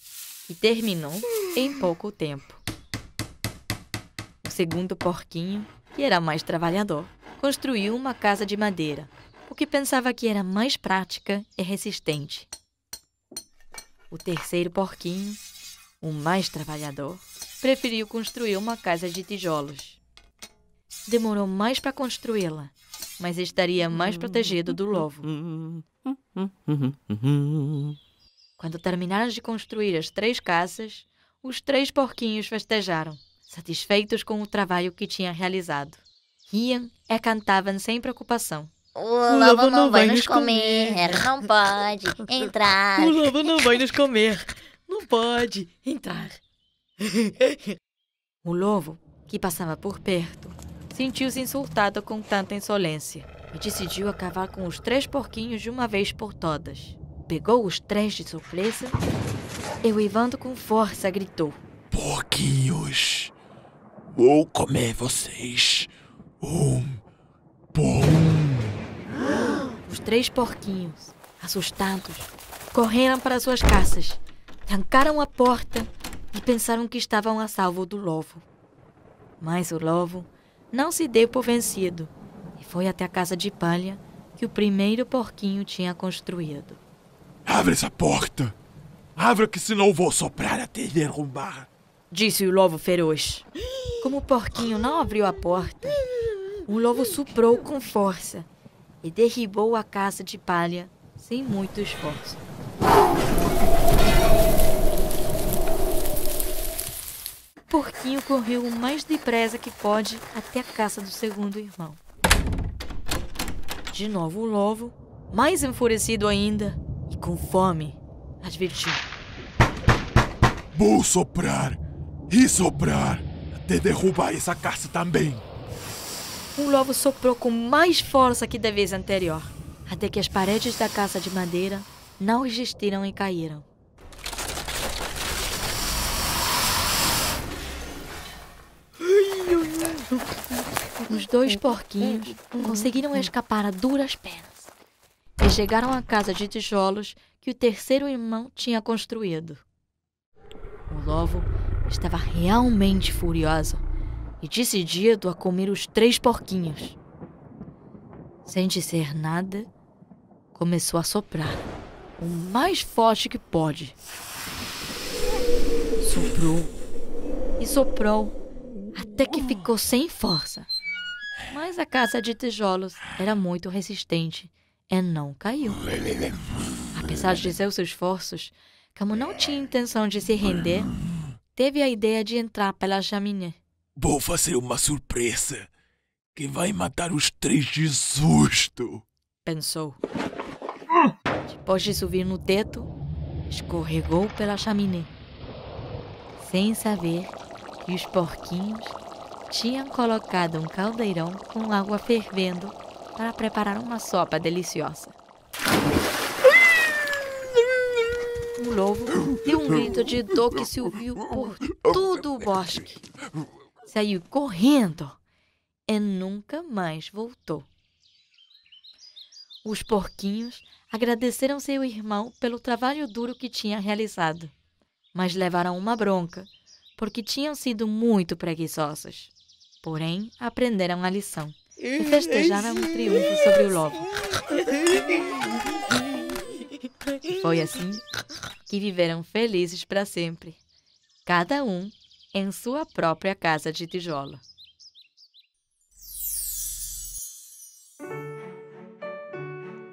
que terminou em pouco tempo. O segundo porquinho, que era mais trabalhador, construiu uma casa de madeira, porque pensava que era mais prática e resistente. O terceiro porquinho, o mais trabalhador, preferiu construir uma casa de tijolos. Demorou mais para construí-la, mas estaria mais protegido do lobo. Quando terminaram de construir as 3 casas, os 3 porquinhos festejaram, satisfeitos com o trabalho que tinham realizado. Riam e cantavam sem preocupação. O lobo não vai nos comer, não pode entrar. O lobo não vai nos comer. Não pode entrar. O lobo, que passava por perto, sentiu-se insultado com tanta insolência e decidiu acabar com os 3 porquinhos de uma vez por todas. Pegou os 3 de surpresa e, uivando com força, gritou: Porquinhos, vou comer vocês por um. Os 3 porquinhos, assustados, correram para suas casas, trancaram a porta e pensaram que estavam a salvo do lobo. Mas o lobo não se deu por vencido e foi até a casa de palha que o primeiro porquinho tinha construído. Abre essa porta! Abra que senão vou soprar até derrubar! Disse o lobo feroz. Como o porquinho não abriu a porta, o lobo soprou com força e derribou a casa de palha sem muito esforço. O porquinho correu o mais depressa que pôde até a casa do segundo irmão. De novo o lobo, mais enfurecido ainda e com fome, advertiu: Vou soprar e soprar até derrubar essa casa também. O lobo soprou com mais força que da vez anterior, até que as paredes da casa de madeira não resistiram e caíram. Os 2 porquinhos conseguiram escapar a duras penas e chegaram à casa de tijolos que o terceiro irmão tinha construído. O lobo estava realmente furioso e decidido a comer os 3 porquinhos. Sem dizer nada, começou a soprar, o mais forte que pôde. Soprou e soprou, até que ficou sem força. Mas a casa de tijolos era muito resistente e não caiu. Apesar de seus esforços, como não tinha intenção de se render, teve a ideia de entrar pela chaminé. Vou fazer uma surpresa que vai matar os 3 de susto, pensou. Depois de subir no teto, escorregou pela chaminé, sem saber que os porquinhos tinham colocado um caldeirão com água fervendo para preparar uma sopa deliciosa. O lobo deu um grito de dor que se ouviu por todo o bosque. Saiu correndo e nunca mais voltou. Os porquinhos agradeceram seu irmão pelo trabalho duro que tinha realizado, mas levaram uma bronca porque tinham sido muito preguiçosos. Porém, aprenderam a lição e festejaram um triunfo sobre o lobo. E foi assim que viveram felizes para sempre, cada um em sua própria casa de tijolo.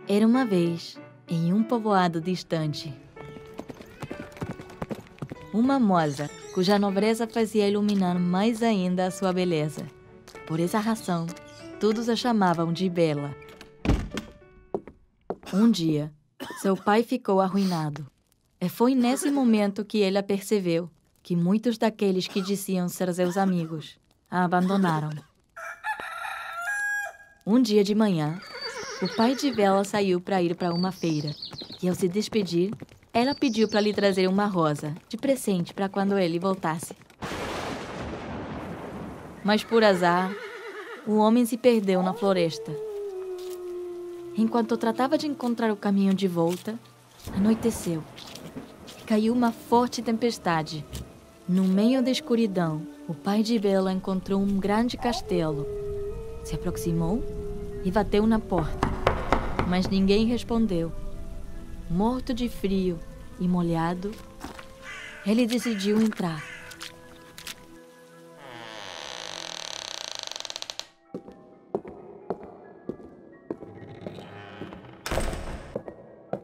Era uma vez, em um povoado distante, uma moça cuja nobreza fazia iluminar mais ainda a sua beleza. Por essa razão, todos a chamavam de Bela. Um dia, seu pai ficou arruinado. E foi nesse momento que ela percebeu que muitos daqueles que diziam ser seus amigos a abandonaram. Um dia de manhã, o pai de Bela saiu para ir para uma feira. E ao se despedir, ela pediu para lhe trazer uma rosa de presente para quando ele voltasse. Mas por azar, o homem se perdeu na floresta. Enquanto tratava de encontrar o caminho de volta, anoiteceu. E caiu uma forte tempestade. No meio da escuridão, o pai de Bela encontrou um grande castelo. Se aproximou e bateu na porta, mas ninguém respondeu. Morto de frio e molhado, ele decidiu entrar.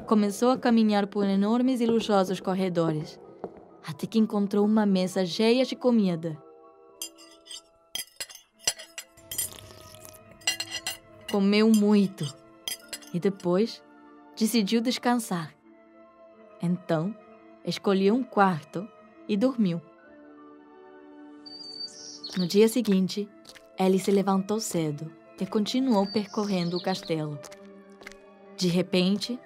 Começou a caminhar por enormes e luxuosos corredores, até que encontrou uma mesa cheia de comida. Comeu muito e depois decidiu descansar. Então, escolheu um quarto e dormiu. No dia seguinte, ele se levantou cedo e continuou percorrendo o castelo. De repente,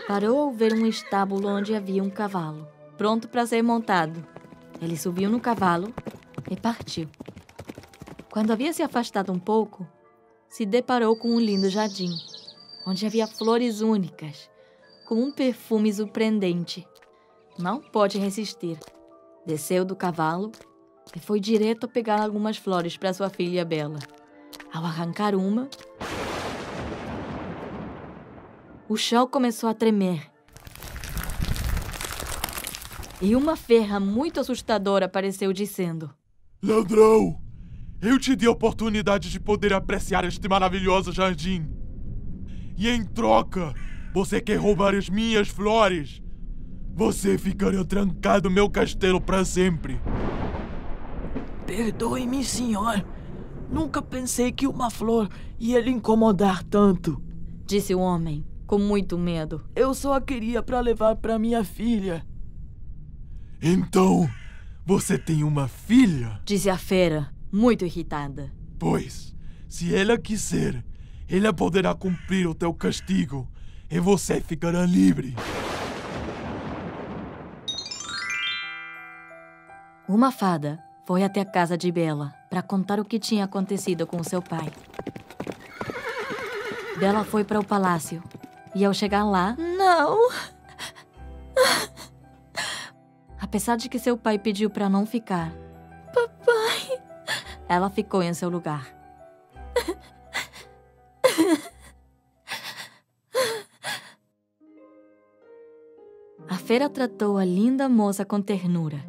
parou ao ver um estábulo onde havia um cavalo, pronto para ser montado. Ele subiu no cavalo e partiu. Quando havia se afastado um pouco, se deparou com um lindo jardim, onde havia flores únicas, com um perfume surpreendente. Não pôde resistir. Desceu do cavalo e foi direto pegar algumas flores para sua filha Bela. Ao arrancar uma, o chão começou a tremer. E uma ferra muito assustadora apareceu dizendo: Ladrão! Eu te dei a oportunidade de poder apreciar este maravilhoso jardim. E em troca, você quer roubar as minhas flores? Você ficará trancado no meu castelo para sempre. Perdoe-me, senhor. Nunca pensei que uma flor ia lhe incomodar tanto. Disse o homem, com muito medo. Eu só a queria para levar para minha filha. Então, você tem uma filha? Disse a fera, muito irritada. Pois, se ela quiser, ela poderá cumprir o teu castigo e você ficará livre. Uma fada foi até a casa de Bela para contar o que tinha acontecido com seu pai. Bela foi para o palácio e, ao chegar lá, Não! apesar de que seu pai pediu para não ficar, Papai! ela ficou em seu lugar. A fera tratou a linda moça com ternura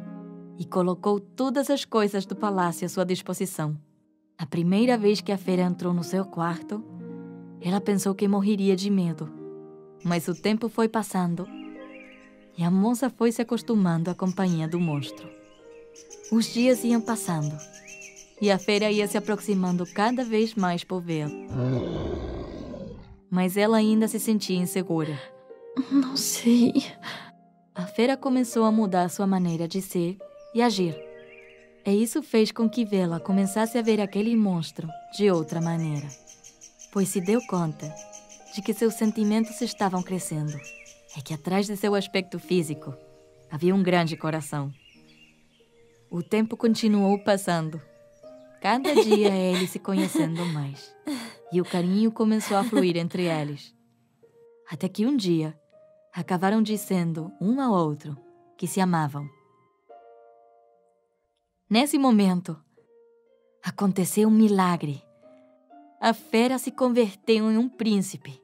e colocou todas as coisas do palácio à sua disposição. A primeira vez que a fera entrou no seu quarto, ela pensou que morreria de medo. Mas o tempo foi passando e a moça foi se acostumando à companhia do monstro. Os dias iam passando e a fera ia se aproximando cada vez mais por vê-lo. Mas ela ainda se sentia insegura. Não sei. A fera começou a mudar sua maneira de ser e agir. E isso fez com que Bela começasse a ver aquele monstro de outra maneira, pois se deu conta de que seus sentimentos estavam crescendo e que atrás de seu aspecto físico havia um grande coração. O tempo continuou passando. Cada dia ele se conhecendo mais e o carinho começou a fluir entre eles. Até que um dia, acabaram dizendo um ao outro que se amavam. Nesse momento, aconteceu um milagre. A fera se converteu em um príncipe,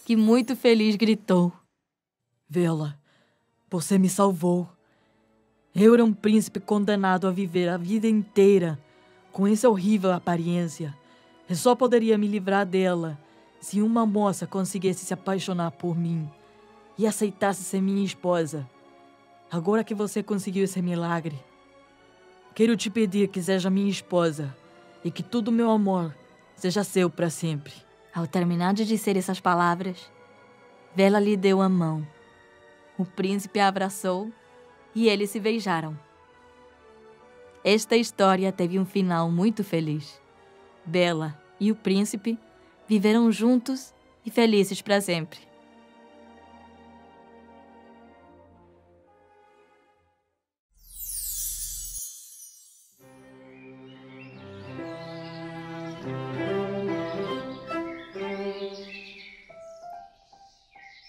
que muito feliz gritou: Vela, você me salvou. Eu era um príncipe condenado a viver a vida inteira com essa horrível aparência. Eu só poderia me livrar dela se uma moça conseguisse se apaixonar por mim e aceitasse ser minha esposa. Agora que você conseguiu esse milagre, quero te pedir que seja minha esposa e que todo o meu amor seja seu para sempre. Ao terminar de dizer essas palavras, Vela lhe deu a mão. O príncipe a abraçou e eles se beijaram. Esta história teve um final muito feliz. Bela e o príncipe viveram juntos e felizes para sempre.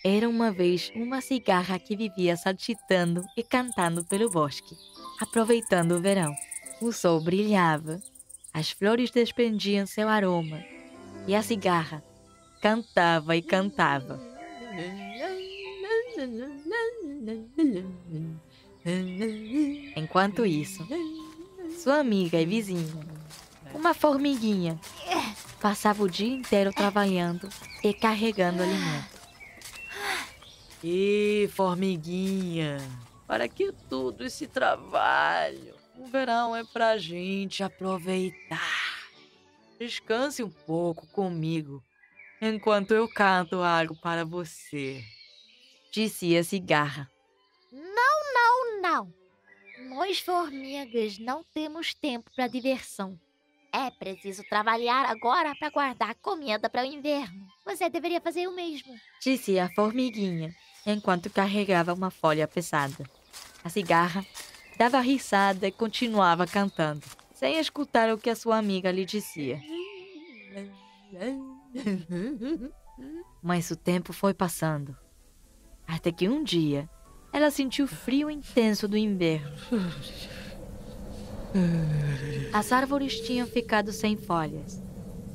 Era uma vez uma cigarra que vivia saltitando e cantando pelo bosque, aproveitando o verão. O sol brilhava, as flores desprendiam seu aroma e a cigarra cantava e cantava. Enquanto isso, sua amiga e vizinha, uma formiguinha, passava o dia inteiro trabalhando e carregando alimento. E formiguinha, para que todo esse trabalho? O verão é pra gente aproveitar. Descanse um pouco comigo, enquanto eu canto algo para você, disse a cigarra. Não. Nós, formigas, não temos tempo para diversão. É preciso trabalhar agora para guardar comida para o inverno. Você deveria fazer o mesmo, disse a formiguinha, enquanto carregava uma folha pesada. A cigarra dava risada e continuava cantando, sem escutar o que a sua amiga lhe dizia. Mas o tempo foi passando, até que um dia ela sentiu o frio intenso do inverno. As árvores tinham ficado sem folhas,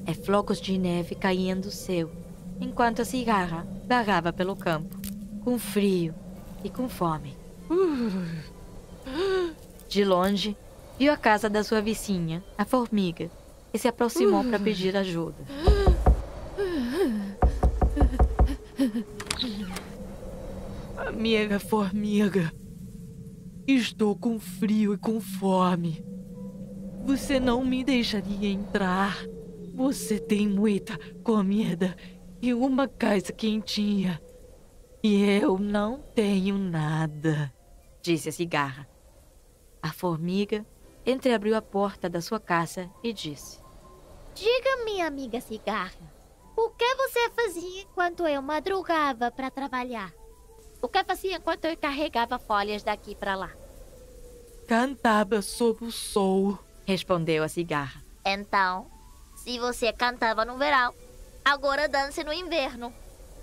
e flocos de neve caíam do céu, enquanto a cigarra vagava pelo campo, com frio e com fome. De longe, viu a casa da sua vizinha, a formiga, e se aproximou para pedir ajuda. Amiga formiga, estou com frio e com fome. Você não me deixaria entrar. Você tem muita comida e uma casa quentinha. E eu não tenho nada, disse a cigarra. A formiga entreabriu a porta da sua casa e disse: Diga, minha amiga cigarra, o que você fazia enquanto eu madrugava para trabalhar? O que fazia enquanto eu carregava folhas daqui para lá? Cantava sob o sol, respondeu a cigarra. Então, se você cantava no verão, agora dance no inverno,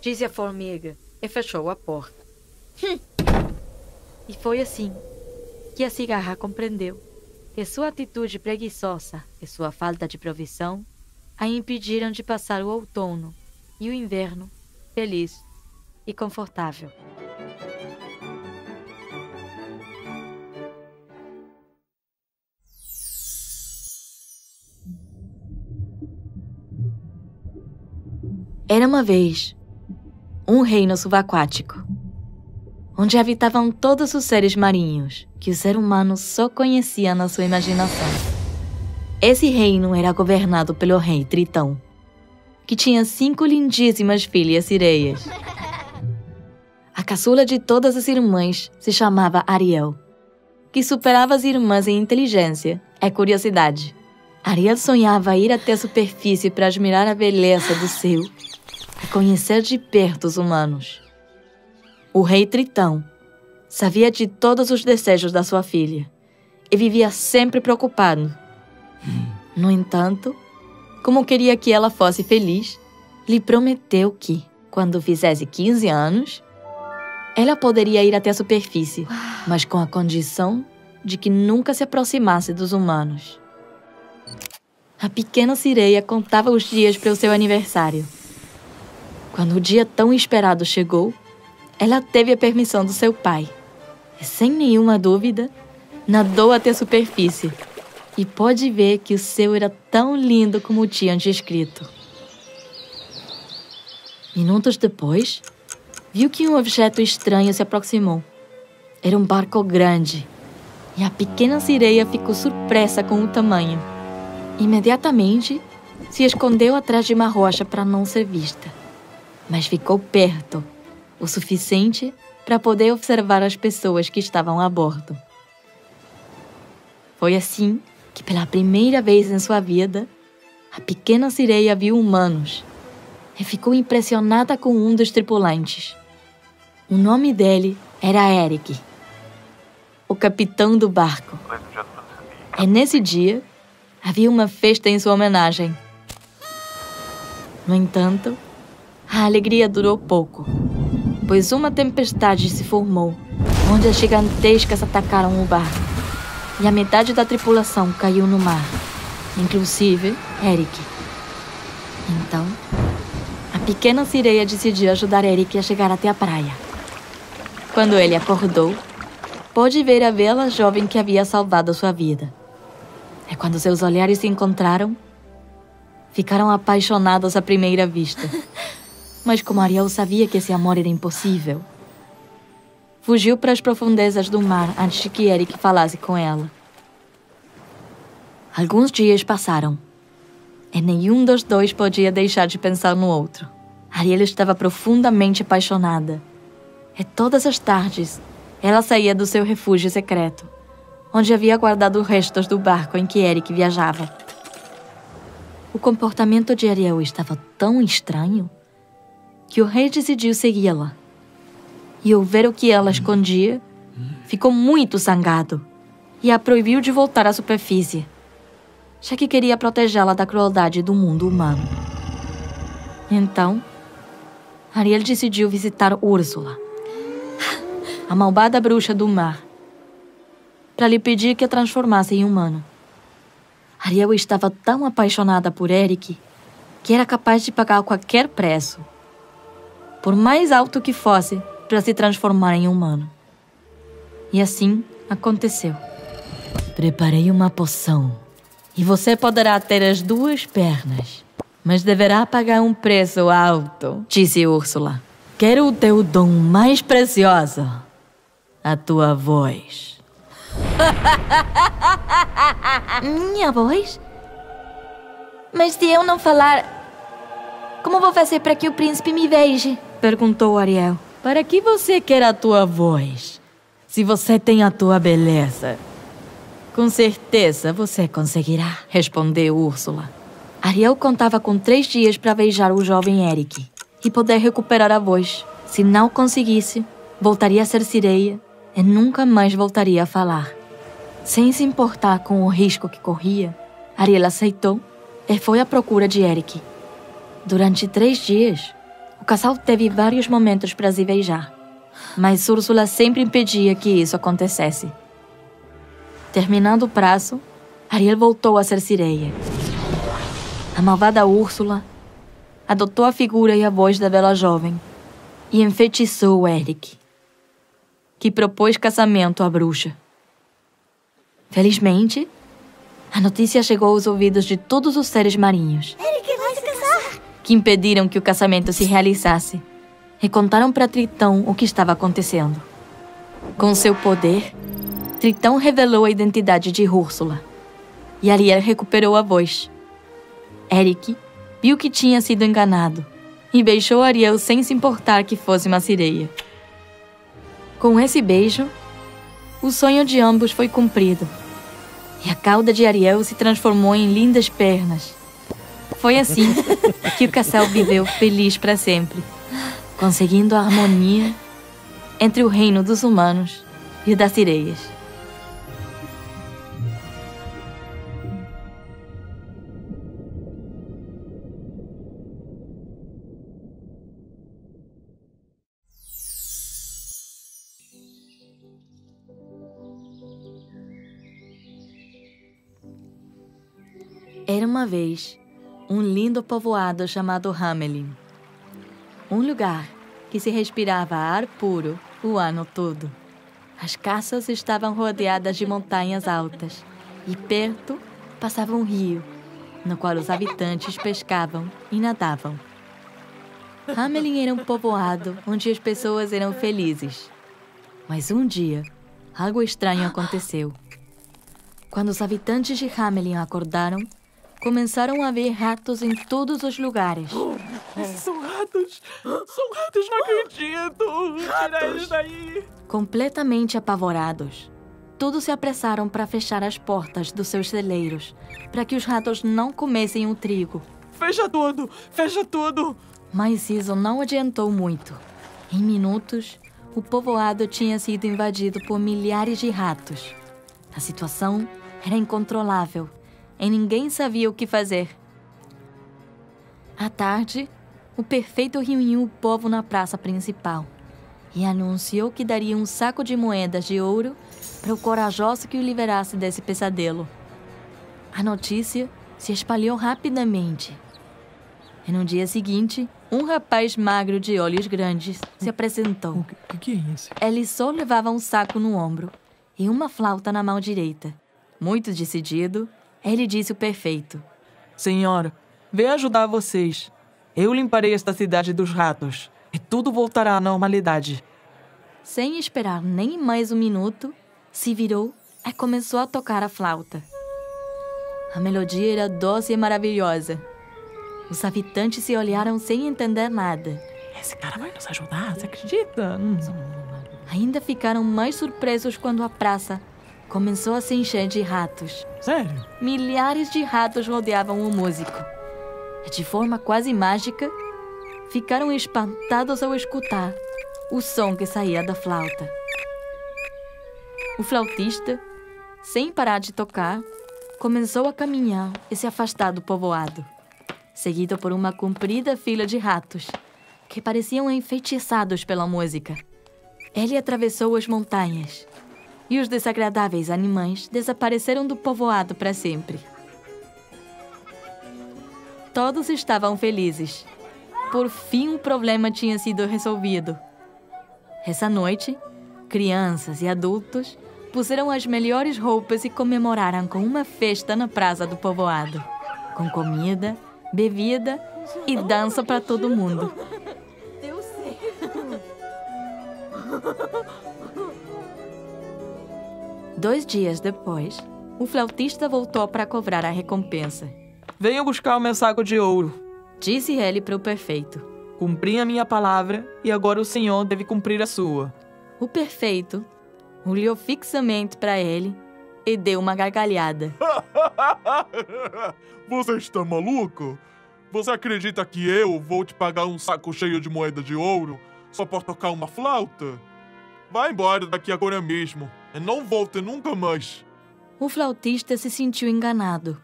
disse a formiga e fechou a porta. E foi assim que a cigarra compreendeu que sua atitude preguiçosa e sua falta de provisão a impediram de passar o outono e o inverno feliz e confortável. Era uma vez um reino subaquático, onde habitavam todos os seres marinhos que o ser humano só conhecia na sua imaginação. Esse reino era governado pelo rei Tritão, que tinha 5 lindíssimas filhas sereias. A caçula de todas as irmãs se chamava Ariel, que superava as irmãs em inteligência e curiosidade. Ariel sonhava ir até a superfície para admirar a beleza do céu e conhecer de perto os humanos. O rei Tritão sabia de todos os desejos da sua filha e vivia sempre preocupado. No entanto, Como queria que ela fosse feliz, lhe prometeu que, quando fizesse 15 anos, ela poderia ir até a superfície, mas com a condição de que nunca se aproximasse dos humanos. A pequena sereia contava os dias para o seu aniversário. Quando o dia tão esperado chegou, ela teve a permissão do seu pai. E, sem nenhuma dúvida, nadou até a superfície e pôde ver que o céu era tão lindo como tinham descrito. Minutos depois, viu que um objeto estranho se aproximou. Era um barco grande e a pequena sereia ficou surpresa com o tamanho. Imediatamente, se escondeu atrás de uma rocha para não ser vista. Mas ficou perto, o suficiente para poder observar as pessoas que estavam a bordo. Foi assim que, pela primeira vez em sua vida, a pequena sereia viu humanos e ficou impressionada com um dos tripulantes. O nome dele era Eric, o capitão do barco. E nesse dia, havia uma festa em sua homenagem. No entanto, a alegria durou pouco, pois uma tempestade se formou, onde as gigantescas atacaram o barco, e a metade da tripulação caiu no mar, inclusive Eric. Então, a pequena sereia decidiu ajudar Eric a chegar até a praia. Quando ele acordou, pôde ver a bela jovem que havia salvado sua vida. E quando seus olhares se encontraram, ficaram apaixonados à primeira vista. Mas como Ariel sabia que esse amor era impossível, fugiu para as profundezas do mar antes que Eric falasse com ela. Alguns dias passaram, e nenhum dos dois podia deixar de pensar no outro. Ariel estava profundamente apaixonada, e todas as tardes ela saía do seu refúgio secreto, onde havia guardado os restos do barco em que Eric viajava. O comportamento de Ariel estava tão estranho que o rei decidiu segui-la. E ao ver o que ela escondia, ficou muito zangado e a proibiu de voltar à superfície, já que queria protegê-la da crueldade do mundo humano. Então, Ariel decidiu visitar Úrsula, a malvada bruxa do mar, para lhe pedir que a transformasse em humano. Ariel estava tão apaixonada por Eric que era capaz de pagar qualquer preço, por mais alto que fosse, para se transformar em humano. E assim aconteceu. Preparei uma poção, e você poderá ter as 2 pernas, mas deverá pagar um preço alto, disse Úrsula. Quero o teu dom mais precioso, a tua voz. Minha voz? Mas se eu não falar, como vou fazer para que o príncipe me veja? Perguntou Ariel. Para que você quer a tua voz, se você tem a tua beleza? Com certeza você conseguirá, respondeu Úrsula. Ariel contava com 3 dias para beijar o jovem Eric e poder recuperar a voz. Se não conseguisse, voltaria a ser sereia e nunca mais voltaria a falar. Sem se importar com o risco que corria, Ariel aceitou e foi à procura de Eric. Durante 3 dias, o casal teve vários momentos para se beijar, mas Úrsula sempre impedia que isso acontecesse. Terminando o prazo, Ariel voltou a ser sereia. A malvada Úrsula adotou a figura e a voz da bela jovem e enfeitiçou Eric, que propôs casamento à bruxa. Felizmente, a notícia chegou aos ouvidos de todos os seres marinhos, Eric vai se casar? que impediram que o casamento se realizasse e contaram para Tritão o que estava acontecendo. Com seu poder, Tritão revelou a identidade de Úrsula e Ariel recuperou a voz. Eric viu que tinha sido enganado e beijou Ariel sem se importar que fosse uma sereia. Com esse beijo, o sonho de ambos foi cumprido e a cauda de Ariel se transformou em lindas pernas. Foi assim que o casal viveu feliz para sempre, conseguindo a harmonia entre o reino dos humanos e das sereias. Era uma vez um lindo povoado chamado Hamelin. Um lugar que se respirava ar puro o ano todo. As casas estavam rodeadas de montanhas altas e perto passava um rio, no qual os habitantes pescavam e nadavam. Hamelin era um povoado onde as pessoas eram felizes. Mas um dia, algo estranho aconteceu. Quando os habitantes de Hamelin acordaram, começaram a ver ratos em todos os lugares. São ratos! São ratos, não acredito! Tira eles daí! Completamente apavorados, todos se apressaram para fechar as portas dos seus celeiros, para que os ratos não comessem o trigo. Fecha tudo! Fecha tudo! Mas isso não adiantou muito. Em minutos, o povoado tinha sido invadido por milhares de ratos. A situação era incontrolável e ninguém sabia o que fazer. À tarde, o prefeito reuniu o povo na praça principal e anunciou que daria um saco de moedas de ouro para o corajoso que o livrasse desse pesadelo. A notícia se espalhou rapidamente. E no dia seguinte, um rapaz magro de olhos grandes se apresentou. O que é isso? Ele só levava um saco no ombro e uma flauta na mão direita. Muito decidido, ele disse ao prefeito: Senhora, venho ajudar vocês. Eu limparei esta cidade dos ratos e tudo voltará à normalidade. Sem esperar nem mais um minuto, se virou e começou a tocar a flauta. A melodia era doce e maravilhosa. Os habitantes se olharam sem entender nada. Esse cara vai nos ajudar, você acredita? Ainda ficaram mais surpresos quando a praça começou a se encher de ratos. Sério? Milhares de ratos rodeavam o músico. E de forma quase mágica, ficaram espantados ao escutar o som que saía da flauta. O flautista, sem parar de tocar, começou a caminhar e se afastar do povoado, seguido por uma comprida fila de ratos, que pareciam enfeitiçados pela música. Ele atravessou as montanhas, e os desagradáveis animais desapareceram do povoado para sempre. Todos estavam felizes. Por fim, o problema tinha sido resolvido. Essa noite, crianças e adultos puseram as melhores roupas e comemoraram com uma festa na praça do povoado, com comida, bebida e dança para todo mundo. Deu certo. 2 dias depois, o flautista voltou para cobrar a recompensa. Venho buscar o meu saco de ouro. Disse ele para o prefeito. Cumpri a minha palavra e agora o senhor deve cumprir a sua. O prefeito olhou fixamente para ele e deu uma gargalhada. Você está maluco? Você acredita que eu vou te pagar um saco cheio de moeda de ouro só por tocar uma flauta? Vai embora daqui agora mesmo e não volte nunca mais. O flautista se sentiu enganado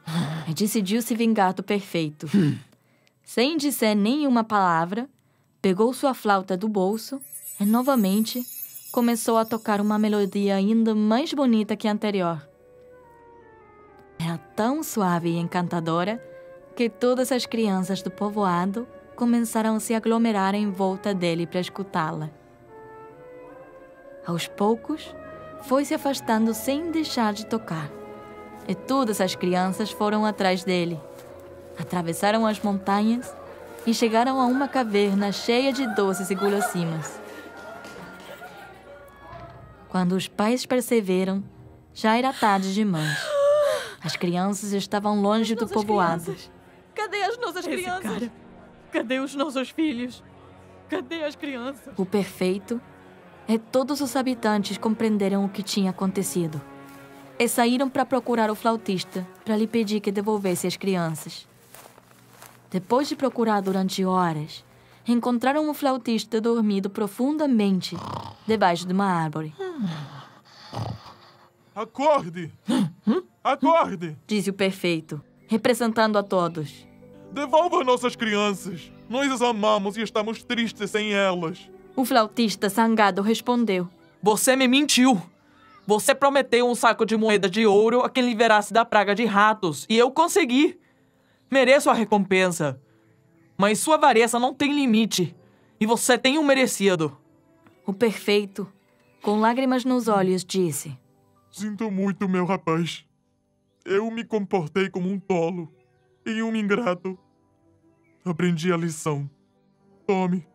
e decidiu se vingar do prefeito. Sem dizer nenhuma palavra, pegou sua flauta do bolso e, novamente, começou a tocar uma melodia ainda mais bonita que a anterior. Era tão suave e encantadora que todas as crianças do povoado começaram a se aglomerar em volta dele para escutá-la. Aos poucos, foi se afastando sem deixar de tocar. E todas as crianças foram atrás dele. Atravessaram as montanhas e chegaram a uma caverna cheia de doces e gulosinas. Quando os pais perceberam, já era tarde demais. As crianças estavam longe do povoado. Crianças. Cadê as nossas crianças? Cadê os nossos filhos? Cadê as crianças? O prefeito e todos os habitantes compreenderam o que tinha acontecido e saíram para procurar o flautista para lhe pedir que devolvesse as crianças. Depois de procurar durante horas, encontraram o flautista dormido profundamente debaixo de uma árvore. Acorde! Acorde! Disse o prefeito, representando a todos. Devolva nossas crianças! Nós as amamos e estamos tristes sem elas. O flautista zangado respondeu. Você me mentiu. Você prometeu um saco de moeda de ouro a quem livrasse da praga de ratos. E eu consegui. Mereço a recompensa. Mas sua avareza não tem limite. E você tem o merecido. O perfeito, com lágrimas nos olhos, disse: Sinto muito, meu rapaz. Eu me comportei como um tolo e um ingrato. Aprendi a lição. Tome,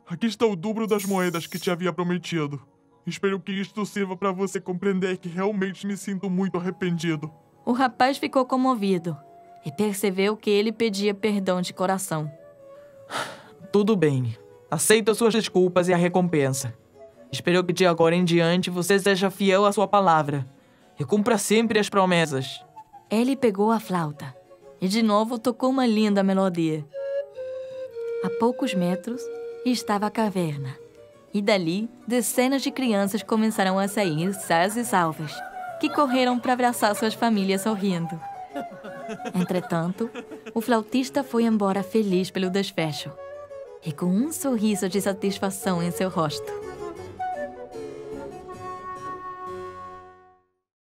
aqui está o dobro das moedas que te havia prometido. Espero que isto sirva para você compreender que realmente me sinto muito arrependido. O rapaz ficou comovido e percebeu que ele pedia perdão de coração. Tudo bem. Aceito as suas desculpas e a recompensa. Espero que de agora em diante você seja fiel à sua palavra e cumpra sempre as promessas. Ele pegou a flauta e de novo tocou uma linda melodia. A poucos metros estava a caverna. E dali, dezenas de crianças começaram a sair sãs e salvas, que correram para abraçar suas famílias sorrindo. Entretanto, o flautista foi embora feliz pelo desfecho e com um sorriso de satisfação em seu rosto.